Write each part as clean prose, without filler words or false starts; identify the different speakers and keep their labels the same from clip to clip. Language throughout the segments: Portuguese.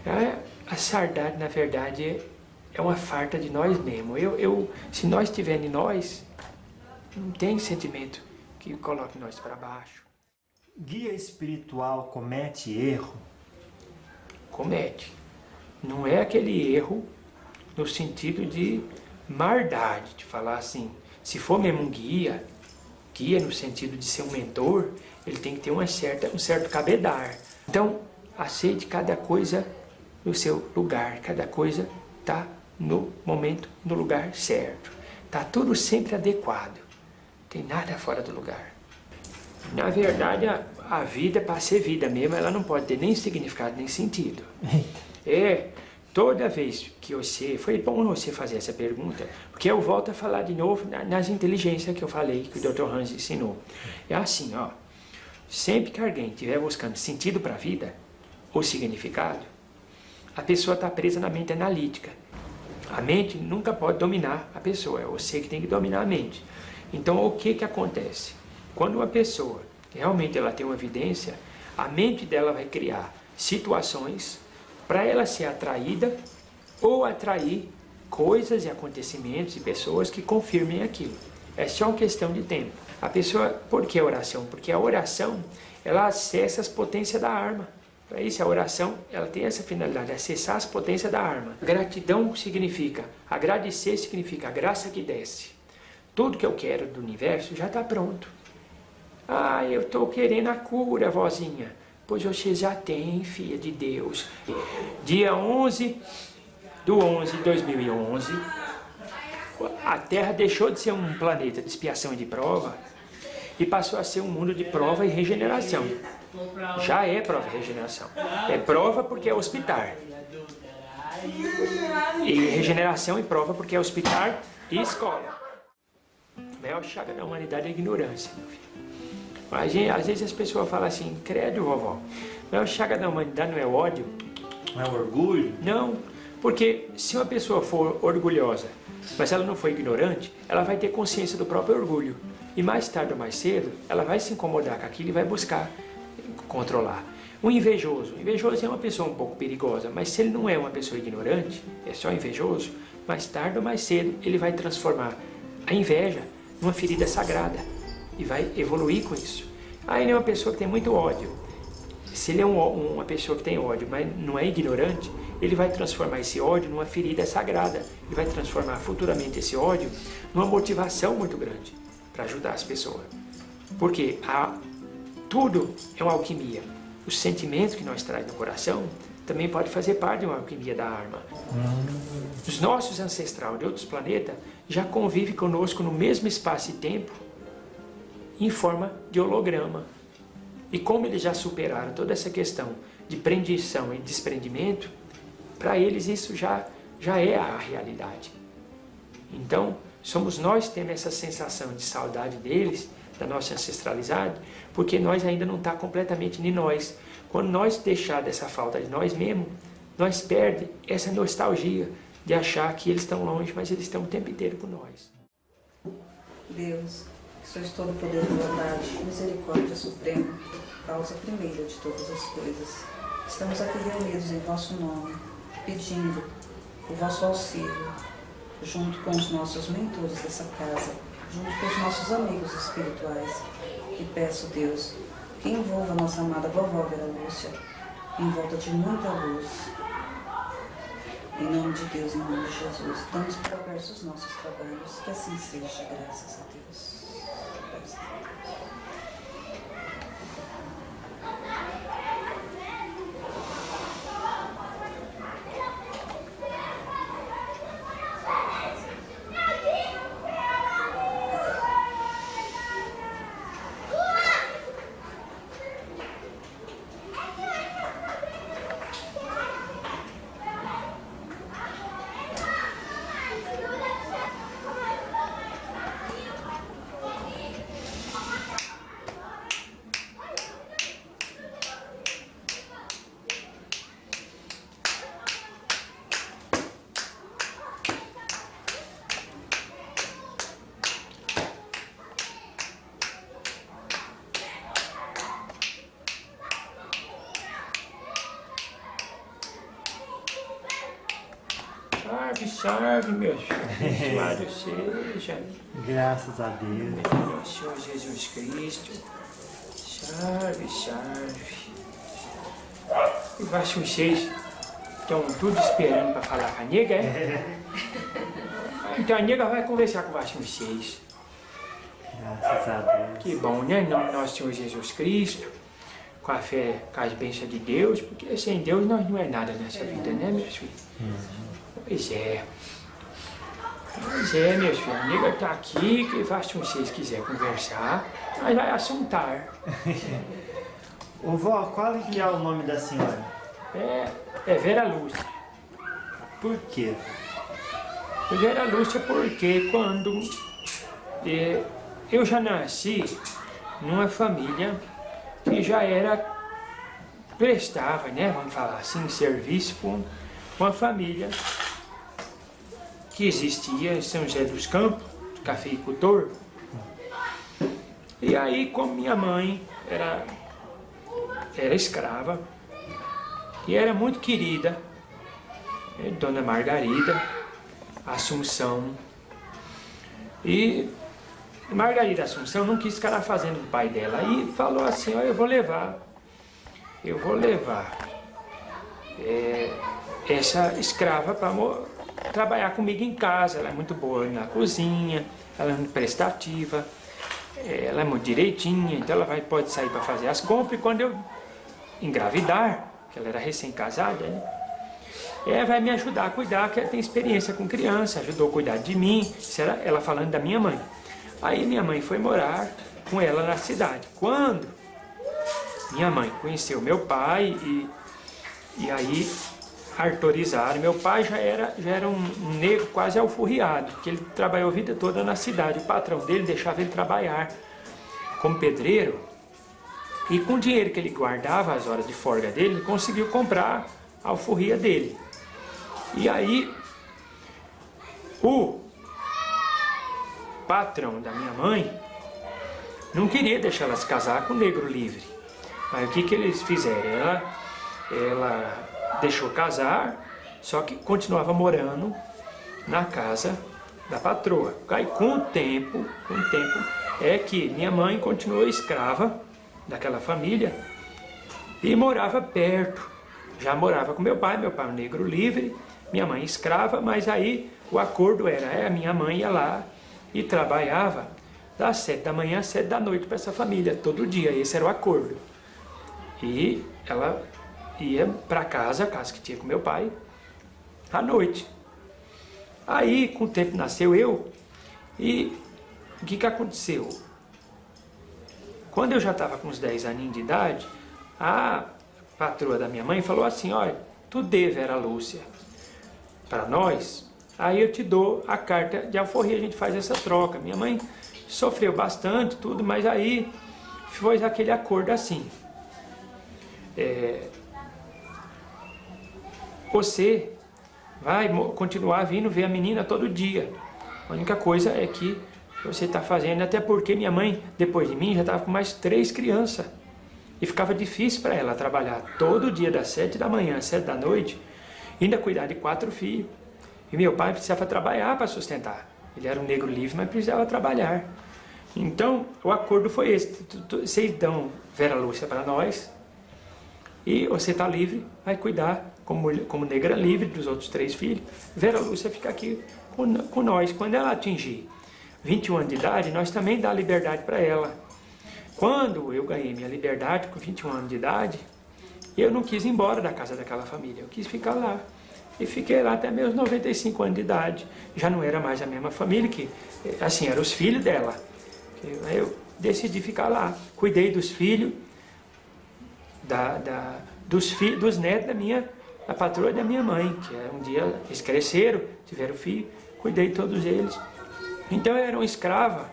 Speaker 1: A saudade, na verdade, é uma farta de nós mesmos. Se nós tivermos em nós, não tem sentimento que coloque nós para baixo.
Speaker 2: Guia espiritual comete erro?
Speaker 1: Comete. Não é aquele erro no sentido de maldade, de falar assim. Se for mesmo um guia no sentido de ser um mentor, ele tem que ter um certo cabedar. Então, aceite cada coisa no seu lugar, cada coisa está no momento, no lugar certo. Está tudo sempre adequado, não tem nada fora do lugar. Na verdade, a vida, para ser vida mesmo, ela não pode ter nem significado, nem sentido. Toda vez que foi bom você fazer essa pergunta, porque eu volto a falar de novo nas inteligências que eu falei, que o Dr. Hans ensinou. É assim, ó, sempre que alguém estiver buscando sentido para a vida, ou significado, a pessoa está presa na mente analítica. A mente nunca pode dominar a pessoa, é você que tem que dominar a mente. Então, o que acontece? Quando uma pessoa realmente ela tem uma evidência, a mente dela vai criar situações para ela ser atraída ou atrair coisas e acontecimentos e pessoas que confirmem aquilo. É só uma questão de tempo. A pessoa, por que a oração? Porque a oração, ela acessa as potências da alma. Para isso, a oração, ela tem essa finalidade, acessar as potências da alma. Gratidão significa, agradecer significa a graça que desce. Tudo que eu quero do universo já está pronto. Eu estou querendo a cura, vozinha. Pois você já tem, filha de Deus. Dia 11/11/2011, a Terra deixou de ser um planeta de expiação e de prova e passou a ser um mundo de prova e regeneração. Já é prova e regeneração. É prova porque é hospital. E regeneração e prova porque é hospital e escola. A maior chaga da humanidade é a ignorância, meu filho. Às vezes as pessoas falam assim, credo, vovó, a maior chaga da humanidade não é o ódio?
Speaker 2: Não é o orgulho?
Speaker 1: Não, porque se uma pessoa for orgulhosa, mas ela não for ignorante, ela vai ter consciência do próprio orgulho. E mais tarde ou mais cedo, ela vai se incomodar com aquilo e vai buscar controlar. O invejoso é uma pessoa um pouco perigosa, mas se ele não é uma pessoa ignorante, é só invejoso, mais tarde ou mais cedo ele vai transformar a inveja numa ferida sagrada e vai evoluir com isso. Ele é uma pessoa que tem muito ódio. Se ele é uma pessoa que tem ódio, mas não é ignorante, ele vai transformar esse ódio numa ferida sagrada. Ele vai transformar futuramente esse ódio numa motivação muito grande para ajudar as pessoas. Porque tudo é uma alquimia. Os sentimentos que nós trazemos no coração também pode fazer parte de uma alquimia da alma. Os nossos ancestrais de outros planetas já convivem conosco no mesmo espaço e tempo em forma de holograma. E como eles já superaram toda essa questão de prendição e desprendimento, para eles isso já é a realidade. Então, somos nós que temos essa sensação de saudade deles, da nossa ancestralidade, porque nós ainda não está completamente em nós. Quando nós deixar dessa falta de nós mesmos, nós perdemos essa nostalgia de achar que eles estão longe, mas eles estão o tempo inteiro com nós.
Speaker 3: Deus, que sois todo poder e bondade, misericórdia suprema, causa primeira de todas as coisas. Estamos aqui reunidos em vosso nome, pedindo o vosso auxílio, junto com os nossos mentores dessa casa, junto com os nossos amigos espirituais. E peço, Deus, que envolva a nossa amada vovó Vera Lúcia em volta de muita luz. Em nome de Deus, em nome de Jesus, damos por abertos os nossos trabalhos, que assim seja, graças a Deus. Graças a Deus.
Speaker 1: Salve, meus filhos. Louvado seja.
Speaker 2: Graças a Deus.
Speaker 1: Nosso Senhor Jesus Cristo. Salve. E vocês estão tudo esperando para falar com a nega, é? Então a nega vai conversar com vocês.
Speaker 2: Graças a Deus.
Speaker 1: Que bom, né? Em nome do nosso Senhor Jesus Cristo. Com a fé, com as bênçãos de Deus. Porque sem Deus nós não é nada nessa vida, né, meus filhos? Pois é. Pois é, meus filhos. A nega está aqui, que vocês quiserem conversar, nós vai assuntar.
Speaker 2: Ô vó, qual que é o nome da senhora?
Speaker 1: É Vera Lúcia.
Speaker 2: Por quê?
Speaker 1: Vera Lúcia porque quando eu já nasci numa família que já prestava, né, vamos falar assim, serviço com uma família que existia em São José dos Campos, cafeicultor. E aí, como minha mãe era escrava e era muito querida, Dona Margarida Assunção, e Margarida Assunção não quis ficar na fazenda do pai dela e falou assim, ó, eu vou levar essa escrava para trabalhar comigo em casa. Ela é muito boa na cozinha, ela é muito prestativa, ela é muito direitinha, então ela pode sair para fazer as compras, e quando eu engravidar, que ela era recém-casada, né? Vai me ajudar a cuidar, que ela tem experiência com criança, ajudou a cuidar de mim. Isso era ela falando da minha mãe. Aí minha mãe foi morar com ela na cidade. Quando minha mãe conheceu meu pai e aí autorizaram, meu pai já era um negro quase alforriado, porque ele trabalhou a vida toda na cidade. O patrão dele deixava ele trabalhar como pedreiro, e com o dinheiro que ele guardava, as horas de folga dele, ele conseguiu comprar a alforria dele. E aí, o patrão da minha mãe não queria deixar ela se casar com o negro livre. Mas o que eles fizeram? Ela deixou casar, só que continuava morando na casa da patroa. Aí com o tempo, é que minha mãe continuou escrava daquela família e morava perto. Já morava com meu pai um negro livre, minha mãe escrava, mas aí o acordo era, a minha mãe ia lá e trabalhava das 7 da manhã às 7 da noite para essa família, todo dia, esse era o acordo. E ela ia para casa, a casa que tinha com meu pai, à noite. Aí, com o tempo, nasceu eu, e o que aconteceu? Quando eu já estava com uns 10 aninhos de idade, a patroa da minha mãe falou assim, olha, tu dê, Vera Lúcia, para nós, aí eu te dou a carta de alforria, a gente faz essa troca. Minha mãe sofreu bastante, tudo, mas aí foi aquele acordo assim. Você vai continuar vindo ver a menina todo dia. A única coisa é que você está fazendo, até porque minha mãe, depois de mim, já estava com mais 3 crianças. E ficava difícil para ela trabalhar todo dia das 7 da manhã às 7 da noite, ainda cuidar de 4 filhos. E meu pai precisava trabalhar para sustentar. Ele era um negro livre, mas precisava trabalhar. Então, o acordo foi esse. Vocês dão Vera Lúcia para nós, e você está livre, vai cuidar como negra livre dos outros 3 filhos. Vera Lúcia fica aqui com nós. Quando ela atingir 21 anos de idade, nós também dá liberdade para ela. Quando eu ganhei minha liberdade com 21 anos de idade, eu não quis ir embora da casa daquela família, eu quis ficar lá. E fiquei lá até meus 95 anos de idade. Já não era mais a mesma família, que assim, eram os filhos dela. Eu decidi ficar lá. Cuidei dos filhos, dos netos da patroa da minha mãe, que um dia eles cresceram, tiveram filho, cuidei de todos eles. Então eu era uma escrava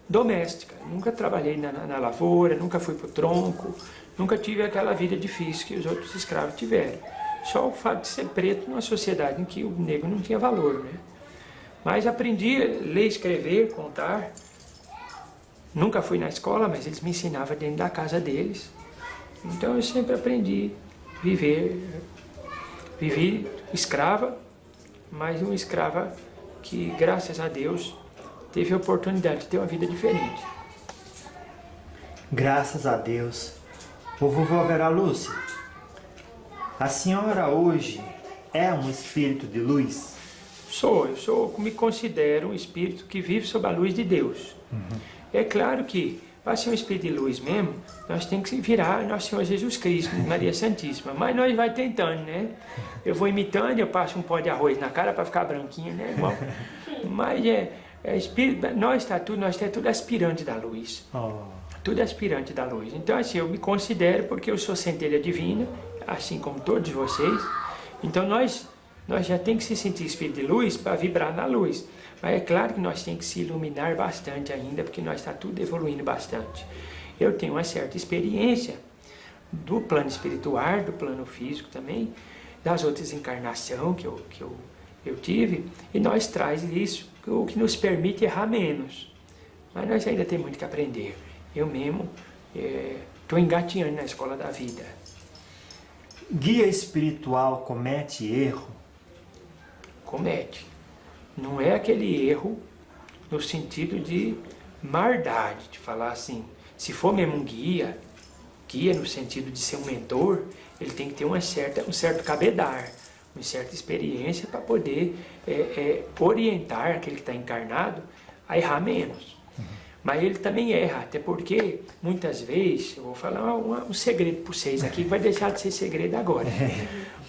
Speaker 1: doméstica, nunca trabalhei na lavoura, nunca fui para o tronco, nunca tive aquela vida difícil que os outros escravos tiveram. Só o fato de ser preto numa sociedade em que o negro não tinha valor, né? Mas aprendi a ler, escrever, contar. Nunca fui na escola, mas eles me ensinavam dentro da casa deles. Então eu sempre aprendi a viver. Vivi escrava mas uma escrava que, graças a Deus, teve a oportunidade de ter uma vida diferente.
Speaker 2: Graças a Deus. Ô vovó Vera Lúcia, a senhora hoje é um espírito de luz?
Speaker 1: Eu me considero um espírito que vive sob a luz de Deus. É claro que, para ser um espírito de luz mesmo, nós temos que virar Nosso Senhor Jesus Cristo, Maria Santíssima. Mas nós vai tentando, né? Eu vou imitando, eu passo um pó de arroz na cara para ficar branquinho, né? Igual. Mas espírito, nós está tudo aspirante da luz. Tudo aspirante da luz. Então, assim, eu me considero, porque eu sou centelha divina, assim como todos vocês. Então, nós já temos que se sentir espírito de luz para vibrar na luz. Mas é claro que nós temos que se iluminar bastante ainda, porque nós está tudo evoluindo bastante. Eu tenho uma certa experiência do plano espiritual, do plano físico também, das outras encarnações que eu tive, e nós traz isso, o que nos permite errar menos. Mas nós ainda temos muito que aprender. Eu mesmo estou engatinhando na escola da vida.
Speaker 2: Guia espiritual comete erro?
Speaker 1: Comete. Não é aquele erro no sentido de maldade, de falar assim. Se for mesmo um guia no sentido de ser um mentor, ele tem que ter um certo cabedar, uma certa experiência para poder orientar aquele que está encarnado a errar menos. Mas ele também erra, até porque, muitas vezes, eu vou falar um segredo para vocês aqui, que vai deixar de ser segredo agora.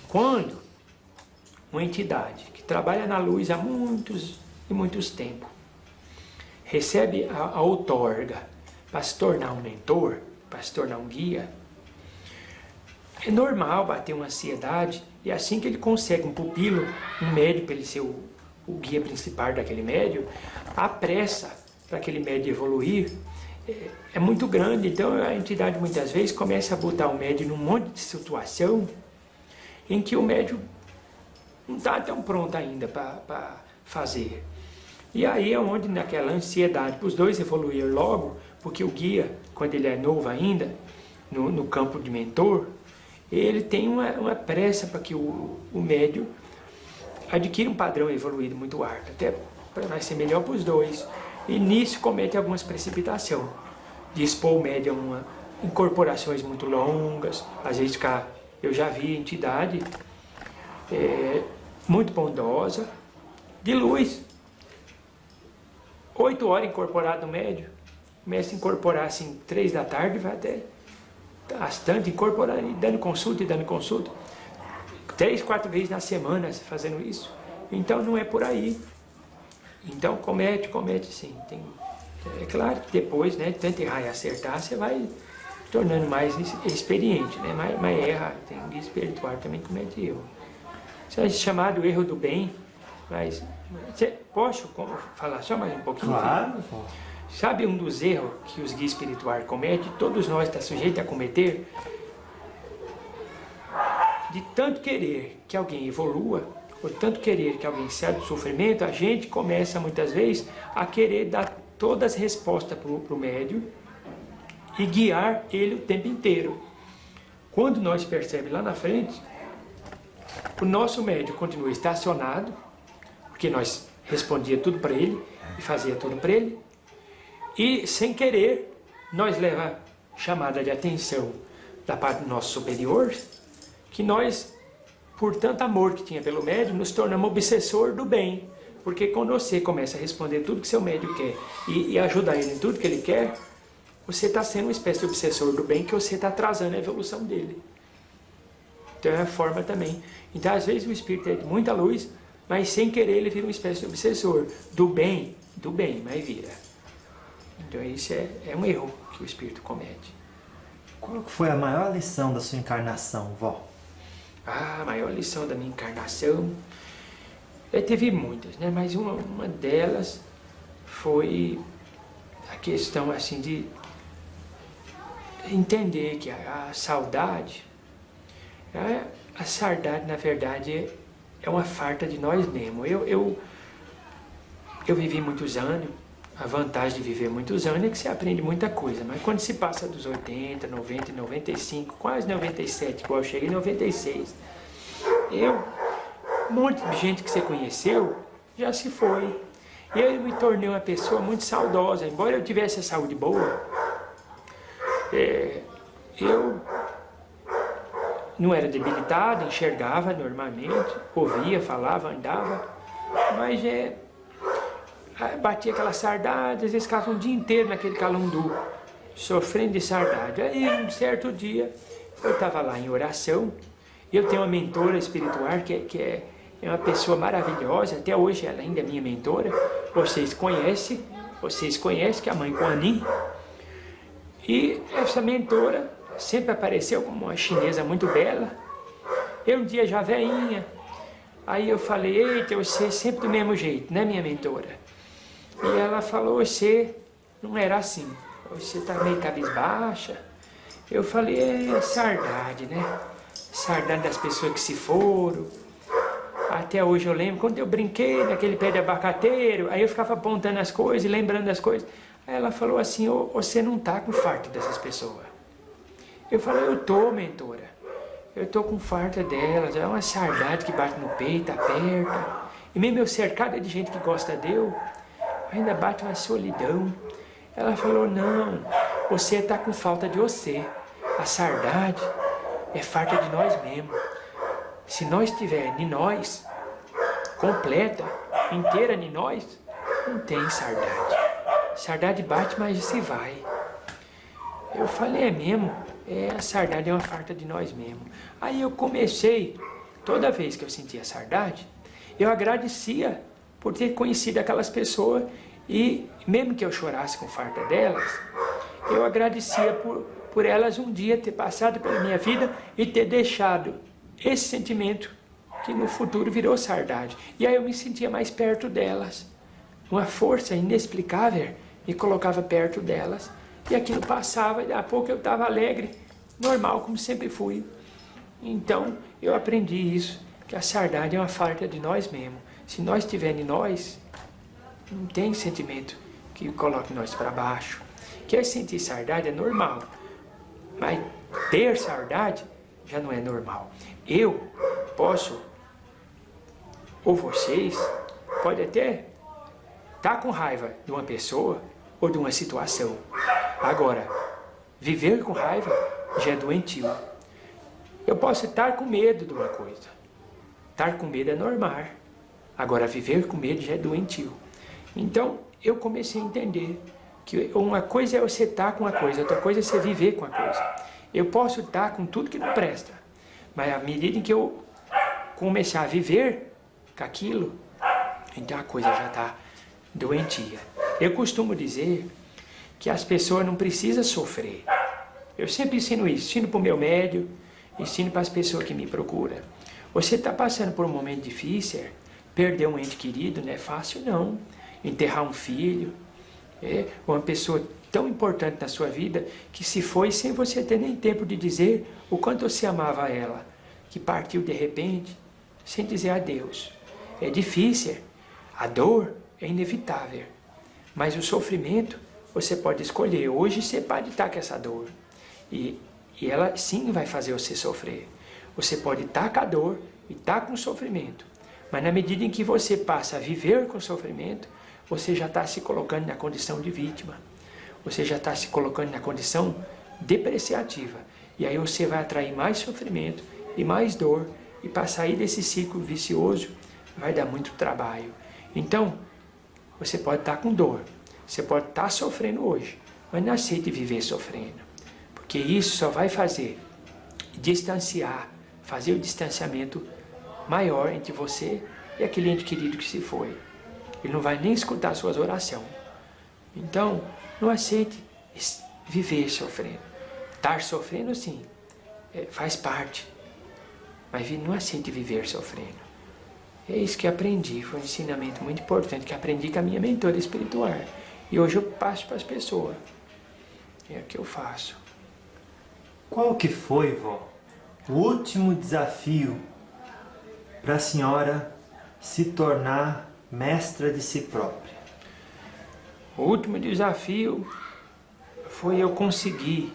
Speaker 1: Quando uma entidade que trabalha na luz há muitos e muitos tempos, recebe a outorga para se tornar um mentor, para se tornar um guia, é normal bater uma ansiedade, e assim que ele consegue um pupilo, um médio para ele ser o guia principal daquele médio, a pressa para aquele médio evoluir é muito grande. Então a entidade muitas vezes começa a botar o médio num monte de situação em que o médio não está tão pronto ainda para fazer. E aí é onde, naquela ansiedade para os dois evoluir logo, porque o guia, quando ele é novo ainda, no campo de mentor, ele tem uma pressa para que o médio adquira um padrão evoluído muito alto, até para ser melhor para os dois. E nisso comete algumas precipitações, de expor o médio a incorporações muito longas, às vezes eu já vi entidade muito bondosa, de luz, 8 horas incorporado no médio, começa a incorporar assim 3 da tarde, vai até bastante, incorporando e dando consulta, 3, 4 vezes na semana fazendo isso. Então não é por aí. Então comete sim. É claro que depois, né, tanto errar e acertar, você vai tornando mais experiente, né? Mas erra, tem guia espiritual também comete erro. Isso é chamado erro do bem, mas posso falar só mais um pouquinho?
Speaker 2: Claro.
Speaker 1: Filho? Sabe um dos erros que os guias espirituais cometem, todos nós estamos sujeitos a cometer? De tanto querer que alguém evolua, ou tanto querer que alguém saia do sofrimento, a gente começa muitas vezes a querer dar todas as respostas para o médium e guiar ele o tempo inteiro. Quando nós percebemos lá na frente, o nosso médium continua estacionado, porque nós respondia tudo para ele e fazia tudo para ele, e sem querer nós leva chamada de atenção da parte do nosso superior, que nós, por tanto amor que tinha pelo médium, nos tornamos obsessor do bem. Porque quando você começa a responder tudo que seu médium quer e ajudar ele em tudo que ele quer, você está sendo uma espécie de obsessor do bem, que você está atrasando a evolução dele. Então é a forma também. Então às vezes o espírito é de muita luz, mas sem querer ele vira uma espécie de obsessor do bem, mas vira. Então isso é um erro que o espírito comete.
Speaker 2: Qual foi a maior lição da sua encarnação, vó?
Speaker 1: A maior lição da minha encarnação, teve muitas, né? Mas uma delas foi a questão assim de entender que a saudade, na verdade é uma farta de nós mesmos. Eu vivi muitos anos, a vantagem de viver muitos anos é que você aprende muita coisa, mas quando se passa dos 80, 90, 95, quase 97, igual eu cheguei em 96, eu um monte de gente que você conheceu já se foi. E eu me tornei uma pessoa muito saudosa. Embora eu tivesse a saúde boa, eu não era debilitado, enxergava normalmente, ouvia, falava, andava, mas batia aquela saudade, às vezes ficava um dia inteiro naquele calundu, sofrendo de saudade. Aí um certo dia, eu estava lá em oração, e eu tenho uma mentora espiritual que é uma pessoa maravilhosa, até hoje ela ainda é minha mentora, vocês conhecem, que é a mãe Kuan Yin. E essa mentora sempre apareceu como uma chinesa muito bela. Eu um dia já velhinha, aí eu falei, eita, você sempre do mesmo jeito, né, minha mentora? E ela falou, você não era assim, você tá meio cabisbaixa. Eu falei, é saudade, né? Saudade das pessoas que se foram. Até hoje eu lembro, quando eu brinquei naquele pé de abacateiro, aí eu ficava apontando as coisas e lembrando das coisas. Aí ela falou assim, você não tá com farta dessas pessoas. Eu falei, eu tô, mentora. Eu tô com farta delas, é uma saudade que bate no peito, aperta. E mesmo eu cercada de gente que gosta de eu, ainda bate uma solidão. Ela falou, não, você tá com falta de você. A saudade é farta de nós mesmos. Se nós tiver em nós, completa, inteira em nós, não tem saudade. Saudade bate, mas se vai. Eu falei, é mesmo? A saudade é uma farta de nós mesmos. Aí eu comecei, toda vez que eu sentia saudade, eu agradecia por ter conhecido aquelas pessoas e mesmo que eu chorasse com farta delas, eu agradecia por elas um dia ter passado pela minha vida e ter deixado esse sentimento que no futuro virou saudade. E aí eu me sentia mais perto delas. Uma força inexplicável me colocava perto delas. E aquilo passava e daqui a pouco eu estava alegre, normal, como sempre fui. Então eu aprendi isso, que a saudade é uma falta de nós mesmos. Se nós tivermos em nós, não tem sentimento que coloque nós para baixo. Quer sentir saudade é normal, mas ter saudade já não é normal. Eu posso, ou vocês, pode até estar com raiva de uma pessoa ou de uma situação. Agora, viver com raiva já é doentio. Eu posso estar com medo de uma coisa. Estar com medo é normal. Agora, viver com medo já é doentio. Então, eu comecei a entender que uma coisa é você estar com uma coisa, outra coisa é você viver com a coisa. Eu posso estar com tudo que não presta, mas à medida em que eu começar a viver com aquilo, então a coisa já está doentia. Eu costumo dizer que as pessoas não precisam sofrer. Eu sempre ensino isso, ensino para o meu médium, ensino para as pessoas que me procuram. Você está passando por um momento difícil, perder um ente querido não é fácil não. Enterrar um filho, uma pessoa tão importante na sua vida que se foi sem você ter nem tempo de dizer o quanto você amava ela, que partiu de repente sem dizer adeus. É difícil, a dor é inevitável, mas o sofrimento você pode escolher. Hoje você pode estar com essa dor e ela sim vai fazer você sofrer. Você pode estar com a dor e estar com o sofrimento, mas na medida em que você passa a viver com o sofrimento, você já está se colocando na condição de vítima. Você já está se colocando na condição depreciativa. E aí você vai atrair mais sofrimento e mais dor. E para sair desse ciclo vicioso, vai dar muito trabalho. Então, você pode estar com dor. Você pode estar sofrendo hoje. Mas não aceite viver sofrendo. Porque isso só vai fazer distanciar, fazer o distanciamento maior entre você e aquele ente querido que se foi. Ele não vai nem escutar suas orações. Então, não aceite viver sofrendo. Estar sofrendo, sim, faz parte. Mas não aceite viver sofrendo. É isso que aprendi. Foi um ensinamento muito importante que aprendi com a minha mentora espiritual. E hoje eu passo para as pessoas. É o que eu faço.
Speaker 2: Qual que foi, vó, o último desafio para a senhora se tornar mestra de si própria?
Speaker 1: O último desafio foi eu conseguir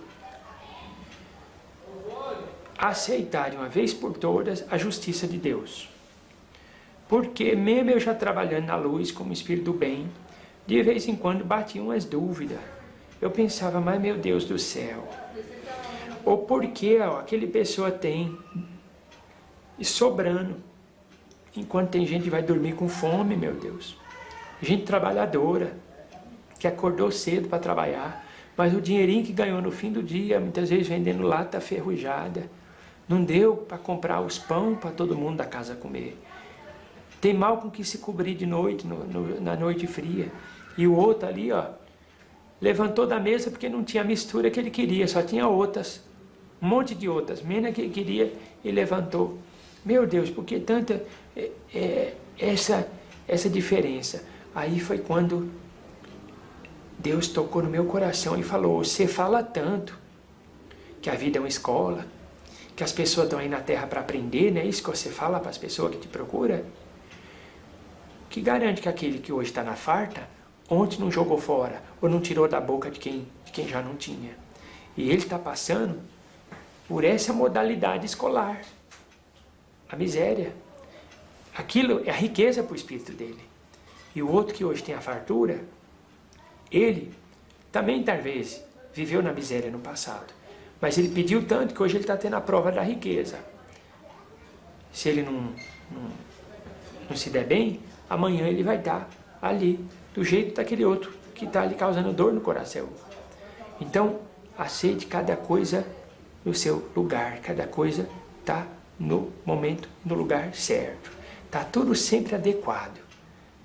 Speaker 1: aceitar de uma vez por todas a justiça de Deus. Porque mesmo eu já trabalhando na luz como espírito do bem, de vez em quando batiam umas dúvidas. Eu pensava, mas meu Deus do céu, ou por que aquele pessoa tem e sobrando, enquanto tem gente que vai dormir com fome, meu Deus. Gente trabalhadora, que acordou cedo para trabalhar, mas o dinheirinho que ganhou no fim do dia, muitas vezes vendendo lata ferrujada, não deu para comprar os pão para todo mundo da casa comer. Tem mal com que se cobrir de noite, na noite fria. E o outro ali, levantou da mesa porque não tinha a mistura que ele queria, só tinha outras, um monte de outras, menos que ele queria e levantou. Meu Deus, por que tanta essa diferença? Aí foi quando Deus tocou no meu coração e falou, você fala tanto que a vida é uma escola, que as pessoas estão aí na terra para aprender, não é isso que você fala para as pessoas que te procuram? Que garante que aquele que hoje está na farta, ontem não jogou fora, ou não tirou da boca de quem já não tinha. E ele está passando por essa modalidade escolar. A miséria. Aquilo é a riqueza para o espírito dele. E o outro que hoje tem a fartura, ele também talvez viveu na miséria no passado. Mas ele pediu tanto que hoje ele está tendo a prova da riqueza. Se ele não se der bem, amanhã ele vai estar ali, do jeito daquele outro que está ali causando dor no coração. Então, aceite cada coisa no seu lugar, cada coisa está no momento, no lugar certo. Está tudo sempre adequado,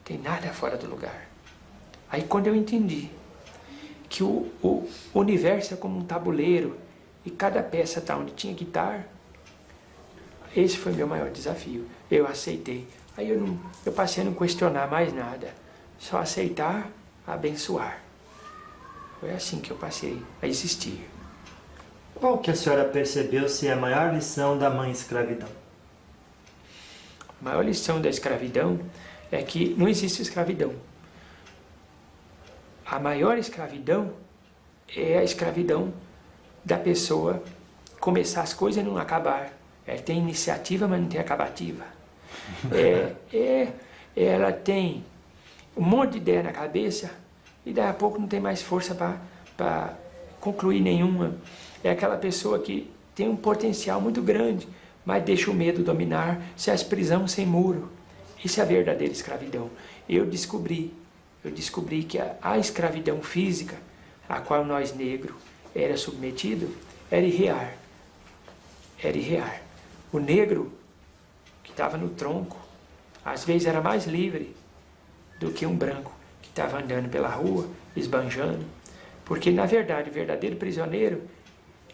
Speaker 1: tem nada fora do lugar. Aí quando eu entendi que o universo é como um tabuleiro e cada peça está onde tinha que estar, esse foi meu maior desafio. Eu aceitei. Aí eu passei a não questionar mais nada, só aceitar, abençoar. Foi assim que eu passei a existir.
Speaker 2: Qual que a senhora percebeu ser a maior lição da mãe escravidão?
Speaker 1: A maior lição da escravidão é que não existe escravidão. A maior escravidão é a escravidão da pessoa começar as coisas e não acabar. Ela tem iniciativa, mas não tem acabativa. Ela tem um monte de ideia na cabeça e daí a pouco não tem mais força para concluir nenhuma. É aquela pessoa que tem um potencial muito grande, mas deixa o medo dominar, se as prisão sem muro. Isso é a verdadeira escravidão. Eu descobri que a escravidão física, a qual nós negros era submetido, era irreal. Era irreal. O negro que estava no tronco, às vezes era mais livre do que um branco que estava andando pela rua, esbanjando. Porque, na verdade, o verdadeiro prisioneiro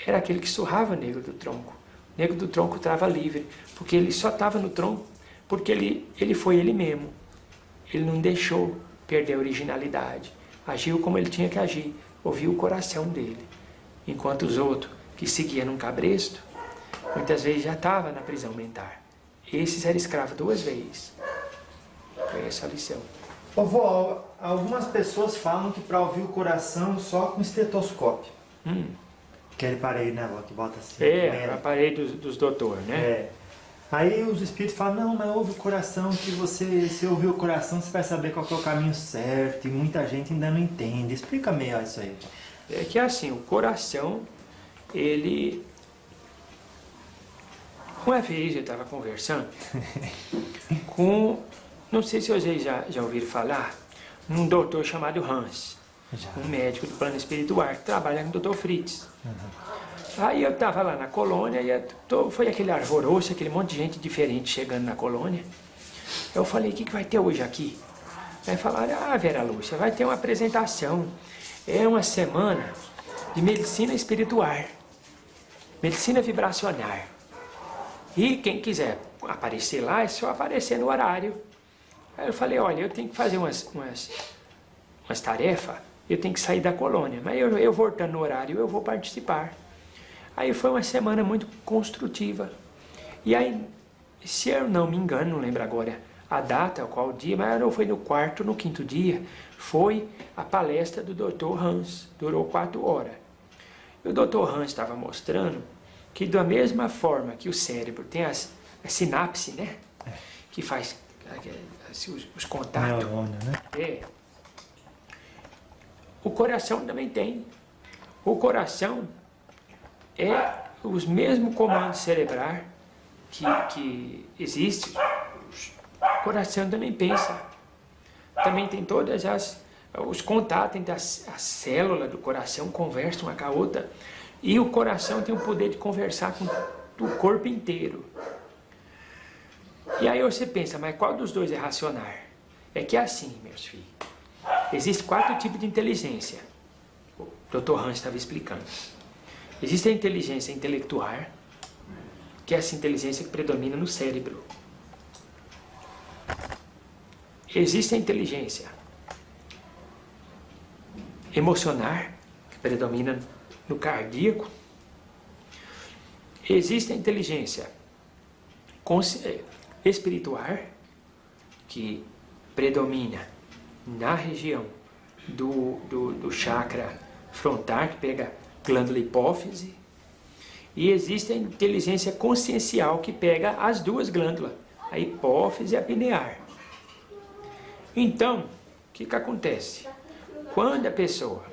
Speaker 1: era aquele que surrava o negro do tronco. O negro do tronco estava livre, porque ele só estava no tronco, porque ele foi ele mesmo. Ele não deixou perder a originalidade. Agiu como ele tinha que agir, ouviu o coração dele. Enquanto os outros, que seguiam num cabresto, muitas vezes já estavam na prisão mental. Esses eram escravos 2 vezes. Foi essa a lição.
Speaker 2: Ô vó, algumas pessoas falam que para ouvir o coração só com estetoscópio. Aquele aparelho, né, vó, que bota assim.
Speaker 1: O aparelho dos doutores, né?
Speaker 2: Aí os espíritos falam, não, mas ouve o coração, que se ouvir o coração, você vai saber qual que é o caminho certo. E muita gente ainda não entende. Explica meio isso aí.
Speaker 1: É que assim, o coração, ele... Uma vez eu estava conversando com, não sei se vocês já ouviram falar, um doutor chamado Hans, um médico do plano espiritual, que trabalha com o doutor Fritz. Aí eu estava lá na colônia e foi aquele alvoroço, aquele monte de gente diferente chegando na colônia. Eu falei, o que vai ter hoje aqui? Aí falaram, Vera Lúcia, vai ter uma apresentação. É uma semana de medicina espiritual, medicina vibracional. E quem quiser aparecer lá, é só aparecer no horário. Aí eu falei, olha, eu tenho que fazer umas tarefas, eu tenho que sair da colônia, mas eu voltando no horário, eu vou participar. Aí foi uma semana muito construtiva. E aí, se eu não me engano, não lembro agora a data, qual dia, mas não foi no 4º, no 5º dia, foi a palestra do Dr. Hans, durou 4 horas. E o Dr. Hans estava mostrando que da mesma forma que o cérebro tem as sinapses, né? Que faz assim, os contatos.
Speaker 2: Neurônio, né?
Speaker 1: O coração também tem. O coração é os mesmos comandos cerebrais que existem. O coração também pensa. Também tem todas os contatos entre as células do coração, conversam uma com a outra. E o coração tem o poder de conversar com o corpo inteiro. E aí você pensa, mas qual dos dois é racional? É que é assim, meus filhos. Existem 4 tipos de inteligência. O Dr. Hans estava explicando. Existe a inteligência intelectual, que é essa inteligência que predomina no cérebro. Existe a inteligência emocional, que predomina no cardíaco. Existe a inteligência espiritual, que predomina na região do chakra frontal, que pega glândula hipófise. E existe a inteligência consciencial, que pega as 2 glândulas, a hipófise e a pineal. Então, o que acontece? Quando a pessoa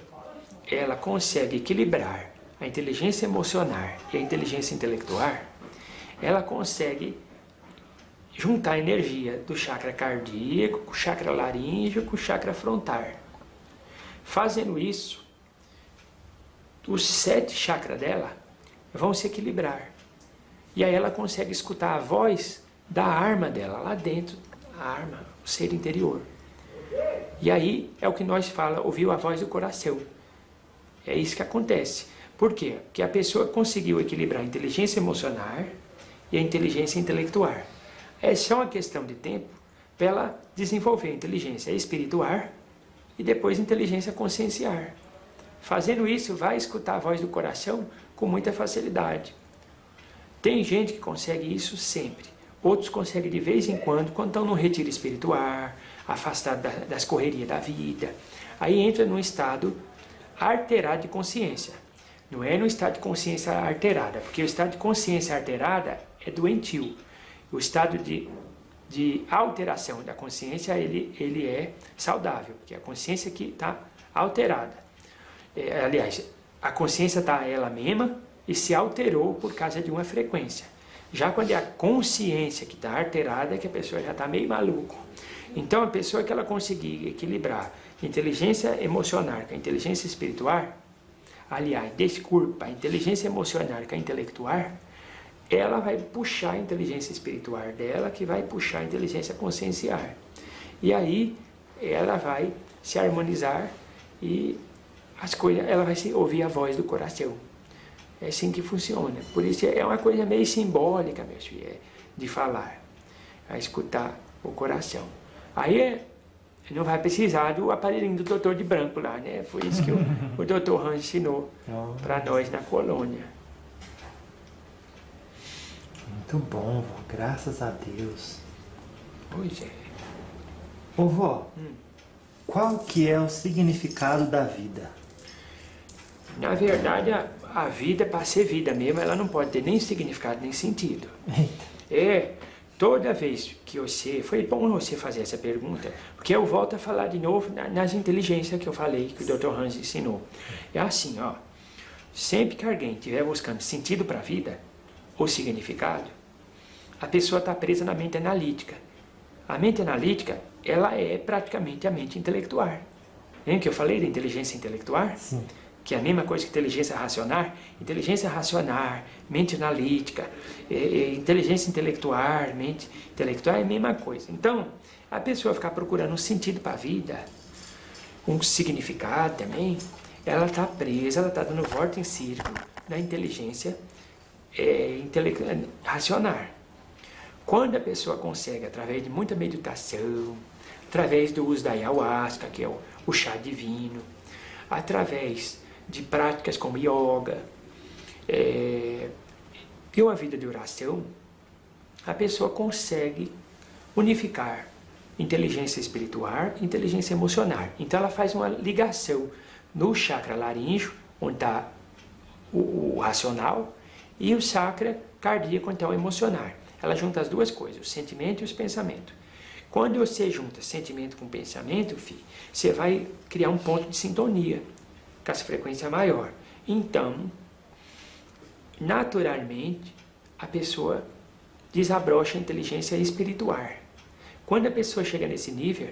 Speaker 1: ela consegue equilibrar a inteligência emocional e a inteligência intelectual, ela consegue juntar a energia do chakra cardíaco com o chakra laríngeo com o chakra frontal. Fazendo isso, os 7 chakras dela vão se equilibrar. E aí ela consegue escutar a voz da alma dela, lá dentro, a alma, o ser interior. E aí é o que nós falamos, ouviu a voz do coração. É isso que acontece. Por quê? Porque a pessoa conseguiu equilibrar a inteligência emocional e a inteligência intelectual. É só uma questão de tempo para ela desenvolver a inteligência espiritual e depois a inteligência consciencial. Fazendo isso, vai escutar a voz do coração com muita facilidade. Tem gente que consegue isso sempre. Outros conseguem de vez em quando estão num retiro espiritual, afastado das correrias da vida. Aí entra num estado alterado de consciência. Não é no estado de consciência alterada, porque o estado de consciência alterada é doentio. O estado de alteração da consciência, ele é saudável, porque a consciência que está alterada. Aliás, a consciência está ela mesma e se alterou por causa de uma frequência. Já quando é a consciência que está alterada, é que a pessoa já está meio maluco. Então, a pessoa que ela conseguir equilibrar a inteligência emocional com a inteligência espiritual, aliás, desculpa, a inteligência emocional com a intelectual, ela vai puxar a inteligência espiritual dela, que vai puxar a inteligência consciencial. E aí, ela vai se harmonizar e as coisas, ela vai ouvir a voz do coração. É assim que funciona. Por isso é uma coisa meio simbólica, meus filhos, de falar, a escutar o coração. Aí não vai precisar do aparelhinho do doutor de branco lá, né? Foi isso que o doutor Hans ensinou para nós na colônia.
Speaker 2: Muito bom, vó. Graças a Deus.
Speaker 1: Pois é.
Speaker 2: Ô, vó, qual que é o significado da vida?
Speaker 1: Na verdade, a vida, para ser vida mesmo, ela não pode ter nem significado, nem sentido. Toda vez que você... Foi bom você fazer essa pergunta, porque eu volto a falar de novo nas inteligências que eu falei, que o Dr. Hans ensinou. É assim, ó. Sempre que alguém estiver buscando sentido para a vida, ou significado, a pessoa está presa na mente analítica. A mente analítica, ela é praticamente a mente intelectual. Lembra que eu falei da inteligência intelectual?
Speaker 2: Sim.
Speaker 1: Que é a mesma coisa que inteligência racional, mente analítica, inteligência intelectual, mente intelectual é a mesma coisa. Então, a pessoa ficar procurando um sentido para a vida, um significado também, ela está presa, ela está dando volta em círculo na inteligência racional. Quando a pessoa consegue, através de muita meditação, através do uso da ayahuasca, que é o chá divino, através de práticas como yoga, e uma vida de oração, a pessoa consegue unificar inteligência espiritual e inteligência emocional. Então ela faz uma ligação no chakra laríngeo, onde está o racional, e o chakra cardíaco, onde está o emocional. Ela junta as duas coisas, o sentimento e os pensamentos. Quando você junta sentimento com pensamento, filho, você vai criar um ponto de sintonia com essa frequência maior. Então, naturalmente, a pessoa desabrocha a inteligência espiritual. Quando a pessoa chega nesse nível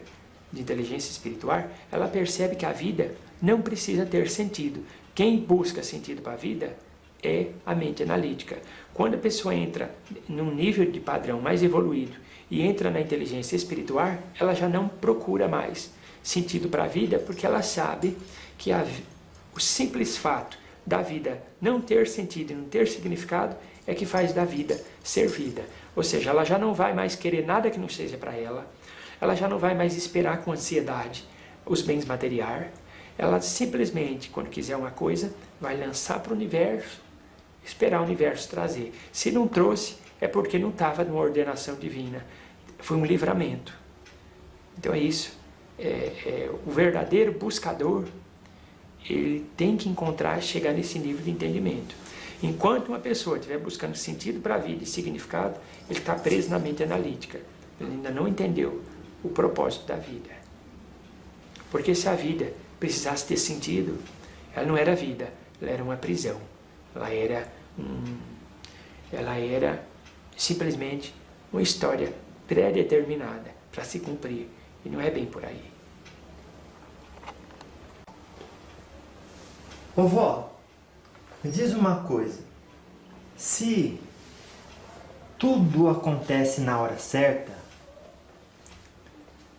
Speaker 1: de inteligência espiritual, ela percebe que a vida não precisa ter sentido. Quem busca sentido para a vida é a mente analítica. Quando a pessoa entra num nível de padrão mais evoluído e entra na inteligência espiritual, ela já não procura mais sentido para a vida, porque ela sabe que o simples fato da vida não ter sentido e não ter significado é que faz da vida ser vida. Ou seja, ela já não vai mais querer nada que não seja para ela, ela já não vai mais esperar com ansiedade os bens materiais, ela simplesmente, quando quiser uma coisa, vai lançar para o universo, esperar o universo trazer. Se não trouxe, é porque não estava numa ordenação divina, foi um livramento. Então é isso, o verdadeiro buscador, ele tem que encontrar, chegar nesse nível de entendimento. Enquanto uma pessoa estiver buscando sentido para a vida e significado, ele está preso na mente analítica. Ele ainda não entendeu o propósito da vida. Porque se a vida precisasse ter sentido, ela não era vida, ela era uma prisão. Ela era simplesmente uma história pré-determinada para se cumprir. E não é bem por aí.
Speaker 2: Ô vó, me diz uma coisa, se tudo acontece na hora certa,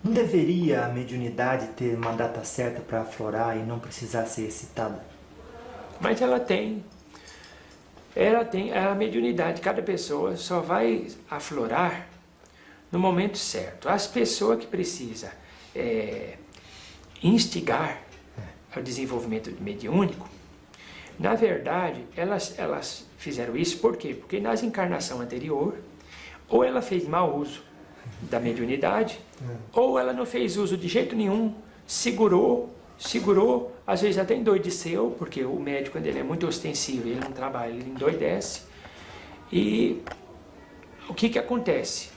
Speaker 2: não deveria a mediunidade ter uma data certa para aflorar e não precisar ser excitada?
Speaker 1: Mas ela tem a mediunidade, cada pessoa só vai aflorar no momento certo. As pessoas que precisam instigar ao desenvolvimento mediúnico, na verdade, elas fizeram isso por quê? Porque nas encarnações anteriores, ou ela fez mau uso da mediunidade, ou ela não fez uso de jeito nenhum, segurou, às vezes até endoideceu, porque o médico, quando ele é muito ostensivo, ele não trabalha, ele endoidece. E o que acontece?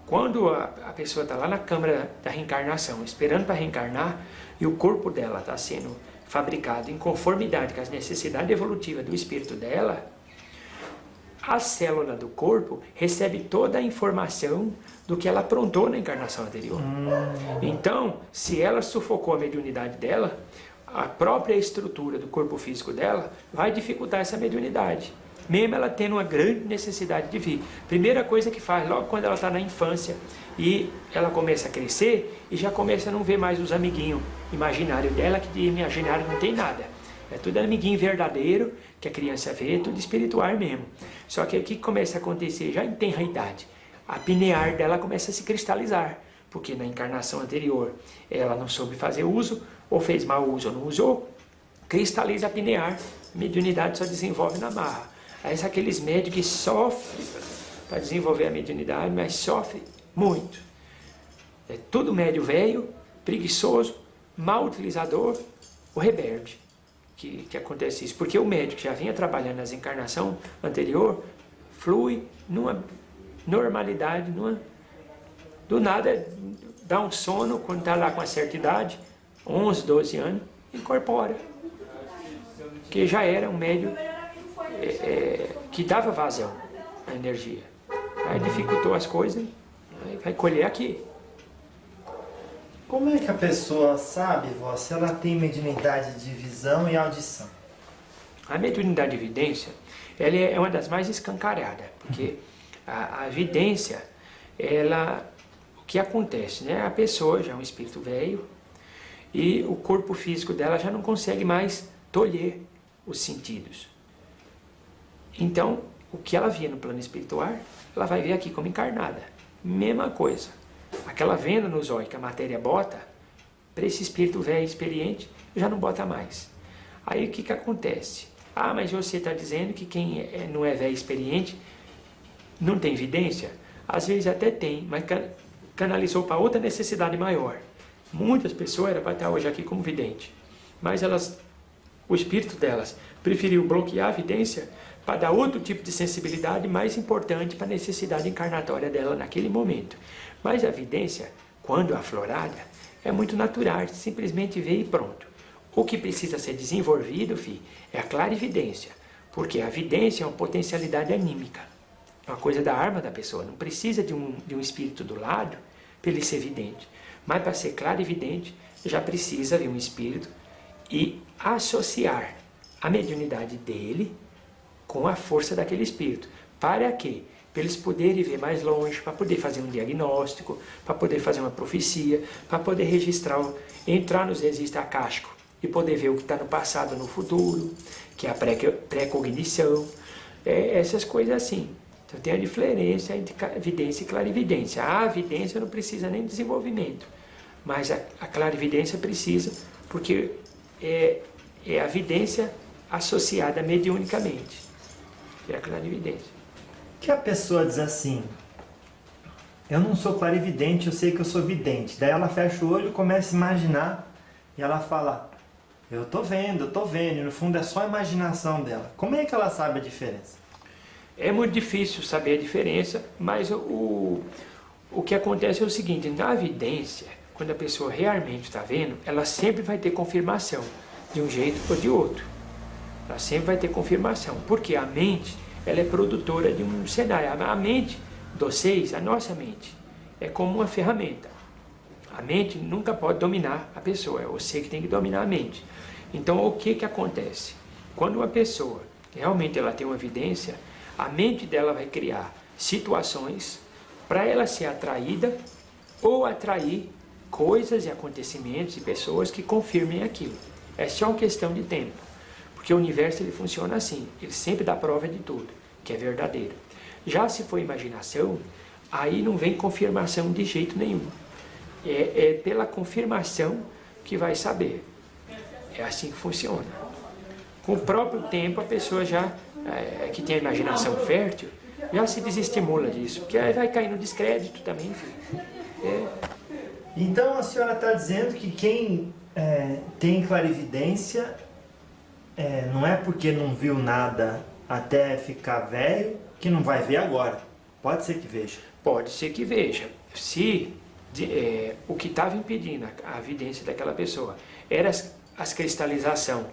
Speaker 1: Quando a pessoa está lá na câmara da reencarnação, esperando para reencarnar, e o corpo dela está sendo fabricado em conformidade com as necessidades evolutivas do espírito dela, a célula do corpo recebe toda a informação do que ela aprontou na encarnação anterior. Então, se ela sufocou a mediunidade dela, a própria estrutura do corpo físico dela vai dificultar essa mediunidade, mesmo ela tendo uma grande necessidade de vir. Primeira coisa que faz, logo quando ela está na infância e ela começa a crescer e já começa a não ver mais os amiguinhos imaginários dela, que de imaginário não tem nada. É tudo amiguinho verdadeiro, que a criança vê, tudo espiritual mesmo. Só que o que começa a acontecer já em tenra idade? A pineal dela começa a se cristalizar, porque na encarnação anterior ela não soube fazer uso, ou fez mau uso ou não usou, cristaliza a pineal, a mediunidade só desenvolve na marra. Aí são aqueles médicos que sofrem para desenvolver a mediunidade, mas sofrem muito. É tudo médio velho, preguiçoso, mal utilizador, o rebelde. Que acontece isso, porque o médico já vinha trabalhando nas encarnações anterior, flui numa normalidade, do nada dá um sono quando está lá com uma certa idade, 11, 12 anos, incorpora, que já era um médium que dava vazão à energia, aí dificultou as coisas, aí vai colher aqui.
Speaker 2: Como é que a pessoa sabe, vó, se ela tem mediunidade de visão e audição?
Speaker 1: A mediunidade de evidência, ela é uma das mais escancaradas, porque a evidência, o que acontece, né? A pessoa já é um espírito velho e o corpo físico dela já não consegue mais tolher os sentidos. Então, o que ela via no plano espiritual, ela vai ver aqui como encarnada. Mesma coisa. Aquela venda nos olhos que a matéria bota, para esse espírito velho experiente, já não bota mais. Aí o que acontece? Ah, mas você está dizendo que quem não é velho experiente não tem evidência? Às vezes até tem, mas canalizou para outra necessidade maior. Muitas pessoas eram para estar hoje aqui como vidente, mas o espírito delas preferiu bloquear a evidência para dar outro tipo de sensibilidade mais importante para a necessidade encarnatória dela naquele momento. Mas a vidência, quando aflorada, é muito natural, simplesmente vê e pronto. O que precisa ser desenvolvido, é a clarividência, porque a vidência é uma potencialidade anímica, é uma coisa da arma da pessoa, não precisa de um espírito do lado para ele ser vidente. Mas para ser clarividente, já precisa vir um espírito e associar a mediunidade dele com a força daquele espírito. Para quê? Para eles poderem ver mais longe, para poder fazer um diagnóstico, para poder fazer uma profecia, para poder registrar, entrar nos registros acásticos e poder ver o que está no passado, no futuro, que é a pré-cognição, essas coisas assim. Então tem a diferença entre vidência e clarividência. A vidência não precisa nem de desenvolvimento, mas a clarividência precisa, porque é a vidência associada mediunicamente. É a clarividência.
Speaker 2: Que a pessoa diz assim, eu não sou clarividente, eu sei que eu sou vidente. Daí ela fecha o olho e começa a imaginar, e ela fala, eu tô vendo, e no fundo é só a imaginação dela. Como é que ela sabe a diferença?
Speaker 1: É muito difícil saber a diferença, mas o que acontece é o seguinte, na vidência, quando a pessoa realmente está vendo, ela sempre vai ter confirmação, de um jeito ou de outro. Ela sempre vai ter confirmação, porque a mente, ela é produtora de um cenário. A mente de vocês, a nossa mente, é como uma ferramenta. A mente nunca pode dominar a pessoa, é você que tem que dominar a mente. Então, o que acontece? Quando uma pessoa, realmente ela tem uma evidência, a mente dela vai criar situações para ela ser atraída ou atrair coisas e acontecimentos e pessoas que confirmem aquilo. É só uma questão de tempo, porque o universo ele funciona assim, ele sempre dá prova de tudo, que é verdadeiro. Já se for imaginação, aí não vem confirmação de jeito nenhum. É pela confirmação que vai saber. É assim que funciona. Com o próprio tempo, a pessoa já, que tem a imaginação fértil, já se desestimula disso, porque aí vai cair no descrédito também, filho.
Speaker 2: Então a senhora está dizendo que quem tem clarividência não é porque não viu nada até ficar velho que não vai ver agora. Pode ser que veja.
Speaker 1: Pode ser que veja. Se o que estava impedindo a evidência daquela pessoa era as cristalização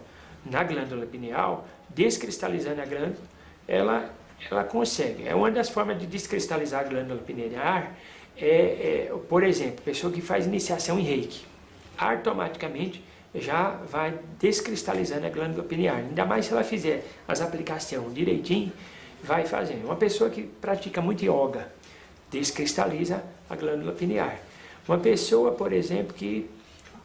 Speaker 1: na glândula pineal, descristalizando a glândula, ela consegue. É uma das formas de descristalizar a glândula pineal, por exemplo, pessoa que faz iniciação em reiki, automaticamente já vai descristalizando a glândula pineal. Ainda mais se ela fizer as aplicações direitinho, vai fazendo. Uma pessoa que pratica muito yoga, descristaliza a glândula pineal. Uma pessoa, por exemplo, que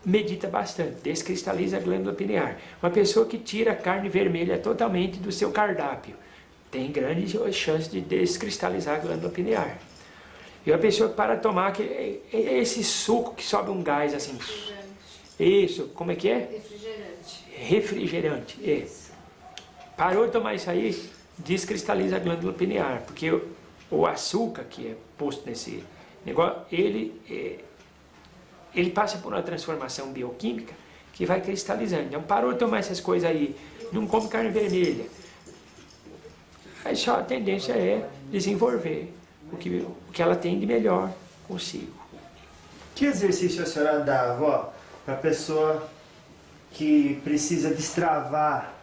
Speaker 1: medita bastante, descristaliza a glândula pineal. Uma pessoa que tira a carne vermelha totalmente do seu cardápio, tem grande chance de descristalizar a glândula pineal. E uma pessoa que para tomar esse suco que sobe um gás assim. Isso, como é que é?
Speaker 4: Refrigerante.
Speaker 1: Refrigerante, Parou de tomar isso aí, descristaliza a glândula pineal, porque o açúcar que é posto nesse negócio, ele passa por uma transformação bioquímica que vai cristalizando. Então parou de tomar essas coisas aí, não come carne vermelha. Aí só a tendência é desenvolver o que ela tem de melhor consigo.
Speaker 2: Que exercício a senhora dá, avó, para a pessoa que precisa destravar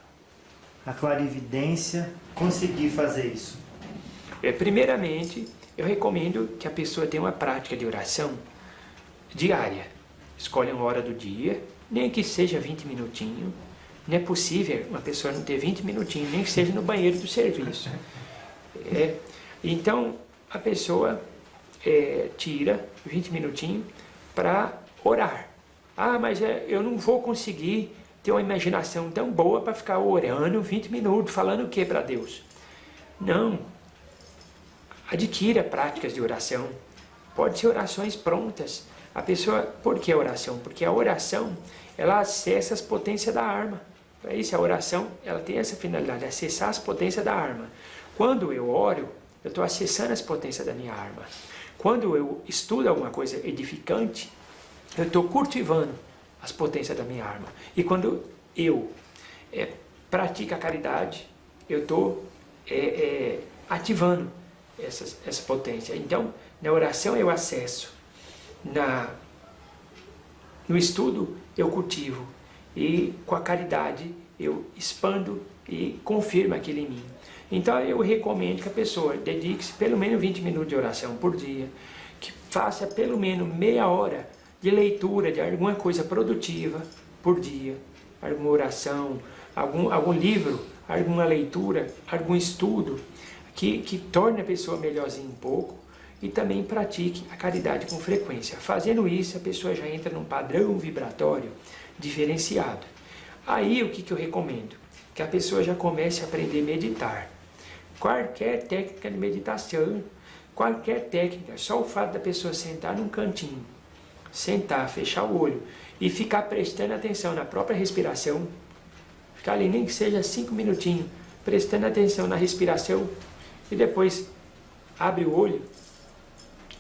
Speaker 2: a clarividência conseguir fazer isso?
Speaker 1: Primeiramente, eu recomendo que a pessoa tenha uma prática de oração diária. Escolhe uma hora do dia, nem que seja 20 minutinhos. Não é possível uma pessoa não ter 20 minutinhos, nem que seja no banheiro do serviço. Então, a pessoa tira 20 minutinhos para orar. Ah, mas eu não vou conseguir ter uma imaginação tão boa para ficar orando 20 minutos, falando o que para Deus? Não. Adquira práticas de oração. Pode ser orações prontas. A pessoa, por que a oração? Porque a oração, ela acessa as potências da alma. Para isso, a oração, ela tem essa finalidade, acessar as potências da alma. Quando eu oro, eu estou acessando as potências da minha alma. Quando eu estudo alguma coisa edificante, eu estou cultivando as potências da minha alma. E quando eu pratico a caridade, eu estou ativando essa potência. Então, na oração eu acesso, no estudo eu cultivo, e com a caridade eu expando e confirmo aquilo em mim. Então eu recomendo que a pessoa dedique-se pelo menos 20 minutos de oração por dia, que faça pelo menos meia hora de leitura de alguma coisa produtiva por dia, alguma oração, algum livro, alguma leitura, algum estudo que torne a pessoa melhorzinha um pouco, e também pratique a caridade com frequência. Fazendo isso, a pessoa já entra num padrão vibratório diferenciado. Aí o que eu recomendo? Que a pessoa já comece a aprender a meditar. Qualquer técnica de meditação, qualquer técnica, só o fato da pessoa sentar num cantinho, sentar, fechar o olho e ficar prestando atenção na própria respiração, ficar ali nem que seja 5 minutinhos, prestando atenção na respiração e depois abre o olho,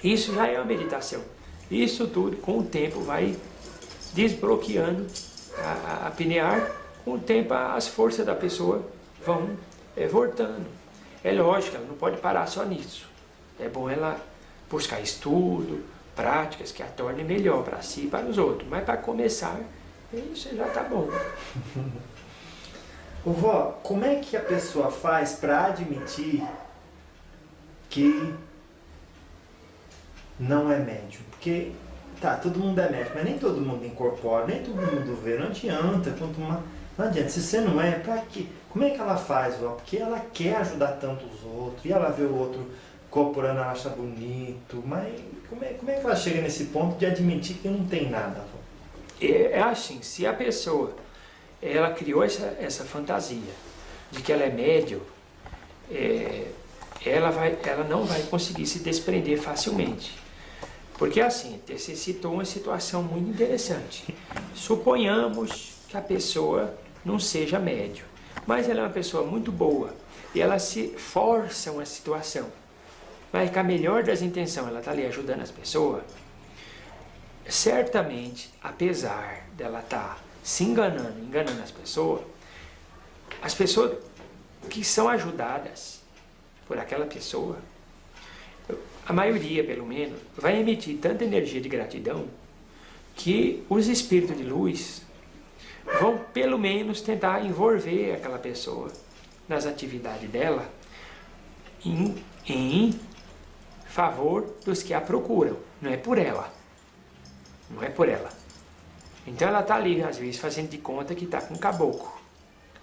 Speaker 1: isso já é uma meditação. Isso tudo com o tempo vai desbloqueando a pineal, com o tempo as forças da pessoa vão voltando. É lógico, ela não pode parar só nisso. É bom ela buscar estudo, práticas que a tornem melhor para si e para os outros. Mas para começar, isso já está bom.
Speaker 2: Ô vó, como é que a pessoa faz para admitir que não é médium? Porque, tá, todo mundo é médium, mas nem todo mundo incorpora, nem todo mundo vê. Não adianta, não adianta. Se você não é, pra quê? Como é que ela faz, vó? Porque ela quer ajudar tanto os outros, e ela vê o outro incorporando, ela acha bonito, mas como é que ela chega nesse ponto de admitir que não tem nada, vó?
Speaker 1: É assim, se a pessoa ela criou essa fantasia de que ela é médium, ela não vai conseguir se desprender facilmente. Porque assim, você citou uma situação muito interessante. Suponhamos que a pessoa não seja médium, mas ela é uma pessoa muito boa e ela se força uma situação, mas com a melhor das intenções, ela está ali ajudando as pessoas. Certamente, apesar dela estar se enganando as pessoas que são ajudadas por aquela pessoa, a maioria pelo menos, vai emitir tanta energia de gratidão que os espíritos de luz vão pelo menos tentar envolver aquela pessoa nas atividades dela em favor dos que a procuram, não é por ela. Não é por ela. Então ela está ali, às vezes, fazendo de conta que está com caboclo.